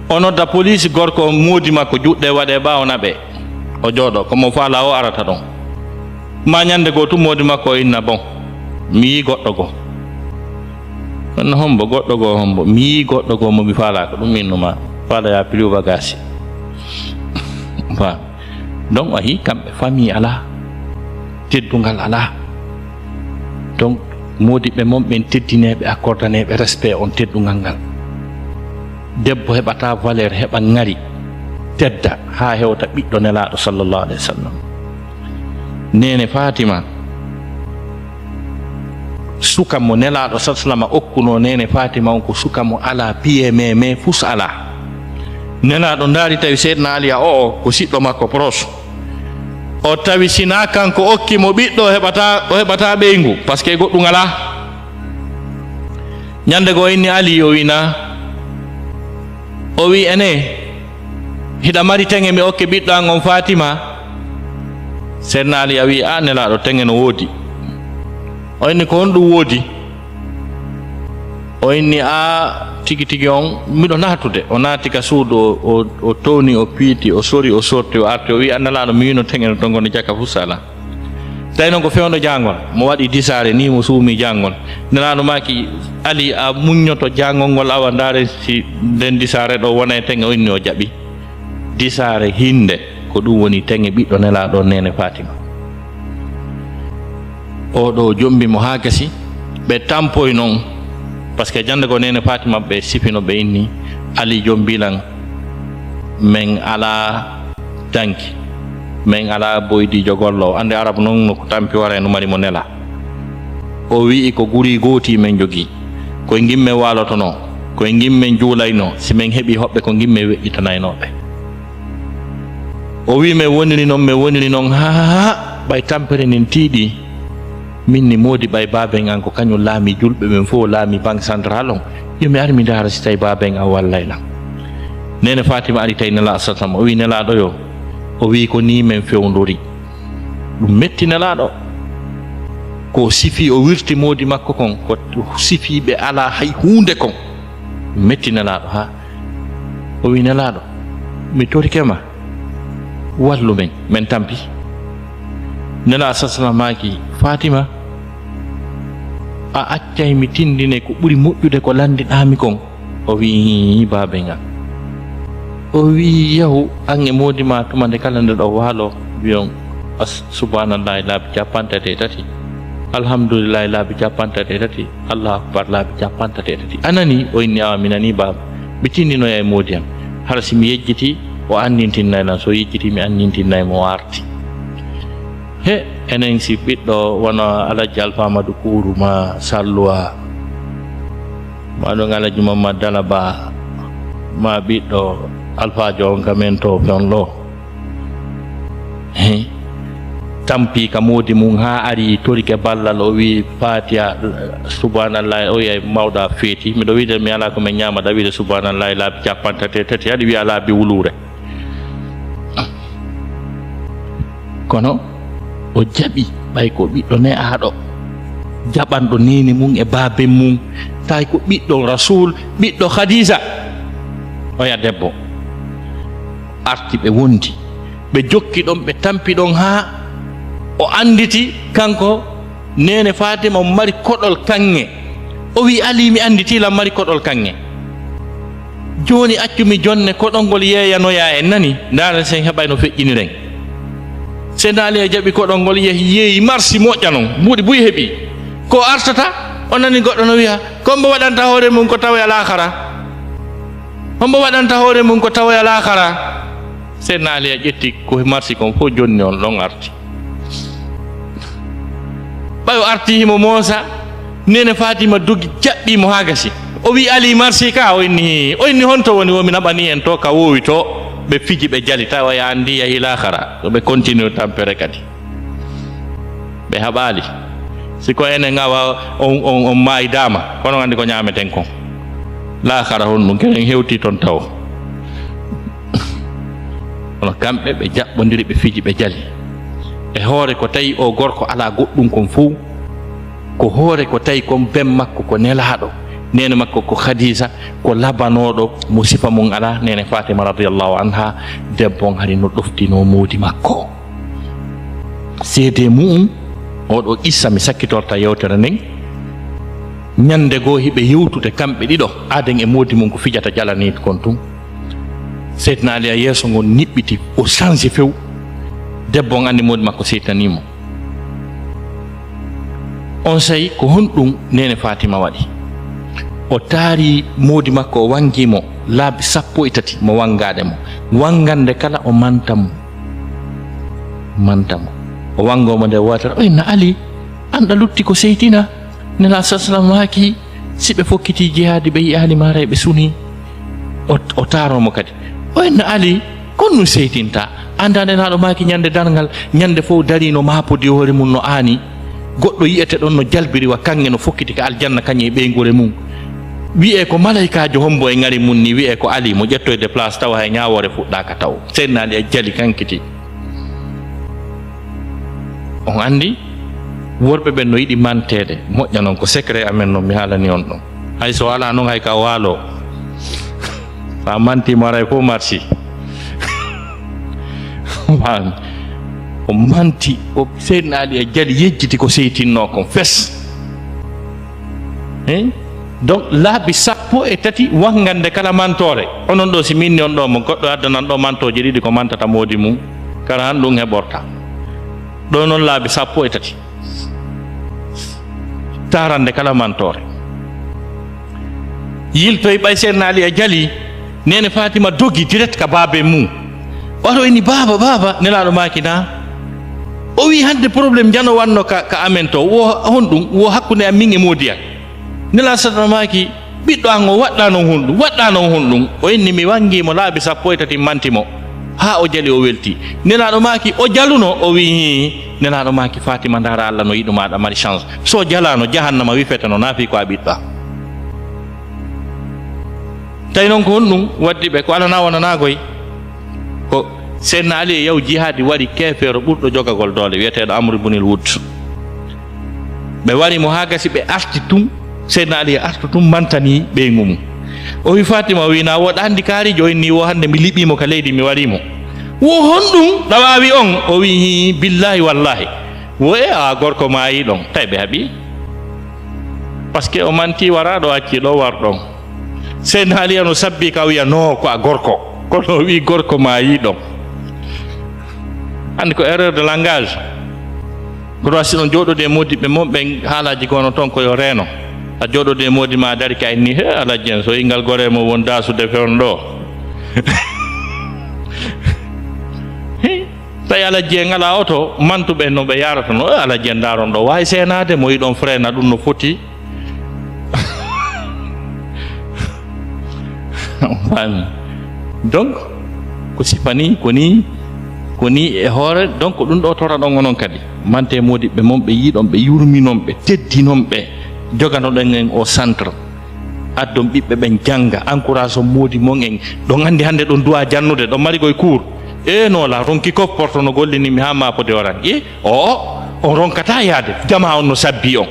o nodda police gorko moodi makko juɗɗe waɗe ɓawo naɓe o jooɗo komo faala o arata ɗon ma ñande goo tum moodi makko o inna bon mi yi goɗɗo goo kono hombo goɗɗo goo hombo mi yi goɗɗo goo momi faala ko ɗum innuma faala ya piliu bagage donc a yi kamɓe famille ala teddugal ala donc modiɓɓe mon ɓen teddineɓe accordaneɓe respect on teddugal ngal debbo heɓata valeur heɓa ngari tedda ha hewta ɓiɗɗo nelaɗo sallllahu alayhi wa sallam nene Fatima suka mo nelaɗo sallam okkuno nene Fatima on ko suka mo ala piye me fus ala nelaɗo ndaari tawi Seydina Ali o ko siɗɗo makko proche o tawi sina kanko okki mo ɓiɗɗo o heɓata ɓeygu par ce que goɗɗum ala ñande goo inni Ali o wina o wi ene hiɗa mari tenge mi okke ɓiɗɗo an on Fatima Seydina Ali a wi a nelaɗo tenge no woodi o inni ko honɗum woodi o inni a tigi tigi on miɗo natude o naati ka suudu o towni o piiti o sori o sorti o arti o wi annalaɗo mi wino tengeno to ngono jaka fusala tawi noon ko fewno jangol mo waɗi disare ni mo suumi jangol nelaɗo maki Ali a muññoto jangol ngol awa ndaare si nden disare ɗo wona e tenge o inni o jaɓi disare hinde ko ɗum woni tenge ɓiɗɗo nelaɗo nene Fatima oɗo jombimo ha gasi ɓe tampoy noon par ce que jande ko nene Fatima ɓe sifino ɓe inni Ali jombilan men ala danki men ala boydi jogollo ande arab non no ko tampi wara no mari mo nela o wi ko guri goti men jogi ko ngimme waloto no ko ngimme juulayno si men hebi hobbe ko ngimme we'itanaynobe o wi me woniri non ha bay tampere nin tiidi minni modi bay baben an ko kanyol laami julbe men fo laami bank central on yomi ari mi dara si tay baben a wallayla nene Fatima ari tay nela sallam o wi nela do yo o wi ko ni men fewndori dum metti nela do ko sifi o wirti modi makko kon ko sifi be ala hay hunde kon metti nela do ha o wi nela do mi tori kema wallu men tampi nela sallam maki Fatima a accay mi tindine ko buri moƴƴude ko landidami kon o wi babenga o wi yahu an e modi ma tumande kala nde ɗo waalo wiyon subhanallahi laabi capantate tati alhamdulillahi laabi capantate tati allahu akbar laabi capantate tati anani o inni awa mi nani baba mi tindinoya e modi am hara si mi yejjiti o annintinnaylan so yejjiti mi annintinnay mo warti he enen si ɓiɗɗo wono alaji Alpha Amadou Kourou ma salluwa maɗon alaji Mamadou Dalaba ma ɓiɗɗo Alpha jonka men to fenlo he tampi ka modi mum ha ari torike ballal o wi Fatiha subhanallahi o yey mawɗa feeti miɗo wiide mi ala ko min ñamata wiide subhanallahi laabi capantate tati haɗi wiya laabi wulure kono o jaɓi ɓay ko ɓiɗɗo ne aɗo jaɓanɗo neni mum e baben mum tay ko ɓiɗɗo rasul ɓiɗɗo Khadija oya debbo arti ɓe wondi ɓe jokki ɗon ɓe tampi ɗon ha o anditi kanko nene Fatima mari koɗol kanŋe o wi Ali mi anditilam mari koɗol kanŋe joni accumi jonne koɗol ngol yeeyanoya en nani ndara sen heɓay no feƴƴiniren senali e jaɓi koɗol ngol yeeyi marsi moƴƴa non mbuɗi buyi heeɓi ko artata o nani goɗɗo no wiya kombo waɗanta hoore mum ko tawoya lakara hombo waɗanta hoore mum ko tawoya lakara senali e ƴetti ko marsi kon fof jonni on ɗon arti ɓayo arti himo moosa nene Fatima dogi jaɓɓimo ha gasi o wi Ali marsi ka o inni honto woni womi naɓani en to ka wowi to ɓe fiji ɓe jali tawa ya andi yahi lakara ɓe continue tampere kadi ɓe haɓali siko enen awa on maayi dama kono andi ko ñameten kon lakara hon ɗum kenen hewti toon taw kono kamɓe ɓe jaɓɓodiri ɓe fiji ɓe jali e hoore ko tawi o gorko ala goɗɗum kon fuu ko hoore ko tawi kon ben makko ko nelaɗo nene makko ko Khadija ko labanoɗo mo sifa mum ala nene Fatima radiyallahu anha debbon hari no ɗoftino modi makko seede mum oɗo issa mi sakkitorta yewtere nden ñande goo hiɓe yewtude kamɓe ɗiɗo aden e modi mum ko fijata jalani kon tum Seydina Ali a yeeso ngon niɓɓiti o change few debbon andi modi makko seytanimo on sayi ko honɗum nene Fatima waɗi o taari modi makko o wangimo laabi 13 mo wangade mo wangande kala o mantamo o wangomo nde wotere o inna Ali anda lutti ko seytina nela sallam waki siɓe fokkiti jihaadi ɓe yi'ali mara ɓe suni o taaromo kadi o inna Ali kon ɗum seytinta anda nenaɗo maki ñande dargal ñande fof darino mapodi hoore mum no aani goɗɗo yiyete ɗon no jalbiri wa kanŋe no fokkiti ka aljanna kañe e ɓeygore mum wi'e ko malaikajo hombo e ngari mum ni wi'e ko Ali mo ƴettoyde place tawa hay ñawore fuɗɗaka taw Seydina Ali e jali kankiti on andi worɓe ɓen no yiɗi mantede moƴƴa noon ko secret amen noon mi haalani on ɗon hay so ala noon hay ka waalo sa mantimo aray fof marsi o manti o Seydina Ali e jali yejjiti ko seytinno kon fes donc laabi 13 wangande kala mantore onon ɗo si minni on ɗo mo goɗɗo addanan ɗo mantoje ɗiɗi ko mantata modi mum kala han ɗum heɓorta ɗo noon laabi 13 tarande kala mantore yiltoy ɓay Seydina Ali e jali nene Fatima dogi direct ka babe mum oto ini baba nelaɗo makina o wi hande probléme jano wanno ka amen to wo honɗum wo hakkude am min e Mody an nela satano maki ɓiɗɗo an o waɗɗano honɗum o inni mi wangimo laabi 13 mantimo ha o jali o welti nelaɗo maki o jaluno o wi nelaɗo maki Fatima dara Allah no yiɗuma aɗa mari chance so jalano jahannama wifeteno naafi ko a ɓiɗɗo an tawi noon ko honɗum waddi ɓe ko alana wonanagoy ko Seydina Ali yaw jihadi waɗi kefeero ɓurɗo jogagol doole wiyeteɗo Amr ibn al-Wud ɓe wari mo ha gasi ɓe arti tum Seydina Ali artu tum mantani ɓeygu mum o wi Fatima o wi na woɗa andi kaarijo o inni wo hande mi liɓimo ka leydi mi warimo wo honɗum ɗawawi on o wi billahi wallahi wo a gorko maayi ɗon tawi ɓe haaɓi par ce que o manti waraɗo acciɗo warɗon Seydina Ali ano sabbi ka wiya no ko a gorko kono o wi gorko maayi ɗon andi ko erreur de langage ko ɗo siɗon joɗode e modiɓɓe mon ɓe haalaji gono toon koyo reeno a joɗode e Mody ma dari ka inni he Alaji en so ingal gore mo won dasude fewn ɗo tawi Alaji en ala oto mantuɓe no ɓe yarata no Alaji en daron ɗo wawi senade mo yiɗon frena ɗum no foti fami donc ko sifani koni e hoore donc ɗum ɗo tora ɗon onon kadi mante modiɓɓe mon ɓe yiɗon ɓe yurminon ɓe teddinon ɓe joganoɗen en o centre addon ɓiɓɓe ɓen janga encourage on Mody mon en ɗon andi hande ɗon duwa jannude ɗon mari koye cour nola ronki kof porto no gollinimi ha mapode waran on ronkata yaade jama on no sabbi on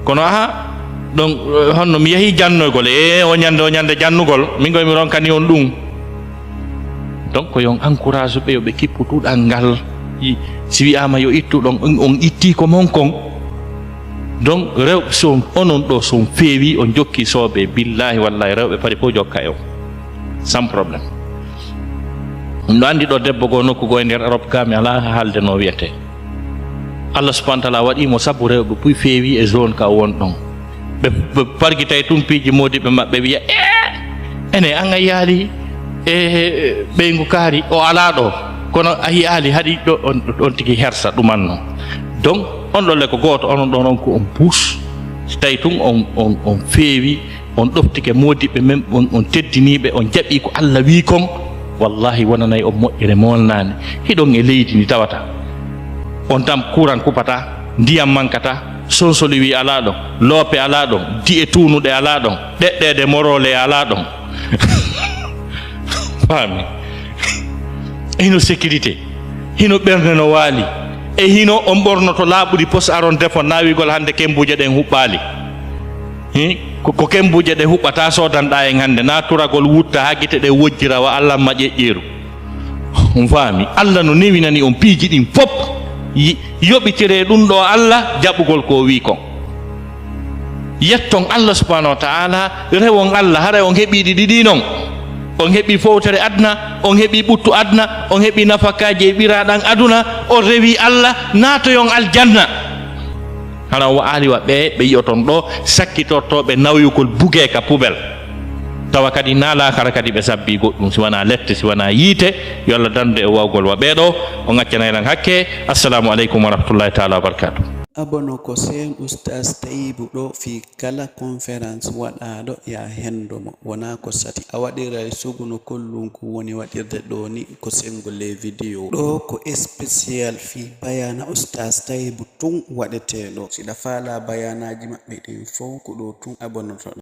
kono aha ɗon honno mi yeehi jannoygol o ñande jannugol min koye mi ronkani on ɗum donc ko yon encourage ɓe yo ɓe kippu tuɗal ngal si wiyama yo ittu ɗon on itti ko mon kon donc rewɓe son onon ɗo son feewi on jokki soobe billahi wallahi rewɓe pari fof jokka e on sans probléme ɗum ɗo andi ɗo debbo goo nokku goo e nder Europe ga mi ala haalde no wiyete Allah subahana taala waɗimo sabu rewɓe puy feewi e zone ka won ɗon ɓe pargita e tumpiiji modiɓe maɓɓe wiya ene an a yaali e ɓeygu kaari o ala ɗo kono a yiyaali haɗi ɗo on tigi hersa ɗumanno donc on ɗolle ko gooto onon ɗon on ko on puus so tawi tun on feewi on ɗoftike modiɓɓe men on teddiniɓe on jaɓi ko Allah wi kon wallahi wonanayi on moƴƴere molnani hiɗon e leydi ndi tawata on tam courant kupata ndiyam mankata sonsoli wi ala ɗon loope ala ɗon di e tuunuɗe ala ɗon ɗeɗɗede morole ala ɗon faami hino sécurité hino ɓernde no waali e hino on ɓornoto laaɓuɗi pos aron defo nawigol hande kembuje ɗen huɓɓaali ko kembuje ɗe huɓɓata sodanɗa en hande na turagol wutta ha guite ɗe wojjira wa Allah ma ƴeƴƴeeru on faami Allah no newinani on piiji ɗin fof yoɓitire ɗum ɗo Allah jaɓugol ko wi kon yetton Allah subhanahu wa ta'ala rewon Allah hara on heɓiɗi ɗiɗi noon on heɓi fowtere adna on heɓi ɓuttu adna on heɓi nafakaji e ɓiraɗan aduna on rewi Allah natoyon aljanna hana o aliwa ɓe yiyoton ɗo sakkitortoɓe nawyugol bugue ka poubel tawa kadi naala kara kadi ɓe sabbi goɗɗum si wona lette si wona yiite yo Allah dande e wawgol wa ɓeɗo o ŋaccanayran hakke. Assalamu aleykum wa rahmatullahi taala wa barakatuh.
abono ko sen oustas Taibou ɗo fi kala conférence waɗaɗo ya hendomo wona ko sati a waɗira suguno kollunku woni waɗirde ɗo ni ko sengo les vidéo ɗo ko spécial fi bayana oustas Taibou tun waɗeteɗo siɗa faala bayanaji maɓɓe ɗin fof ko ɗo tun abonoto.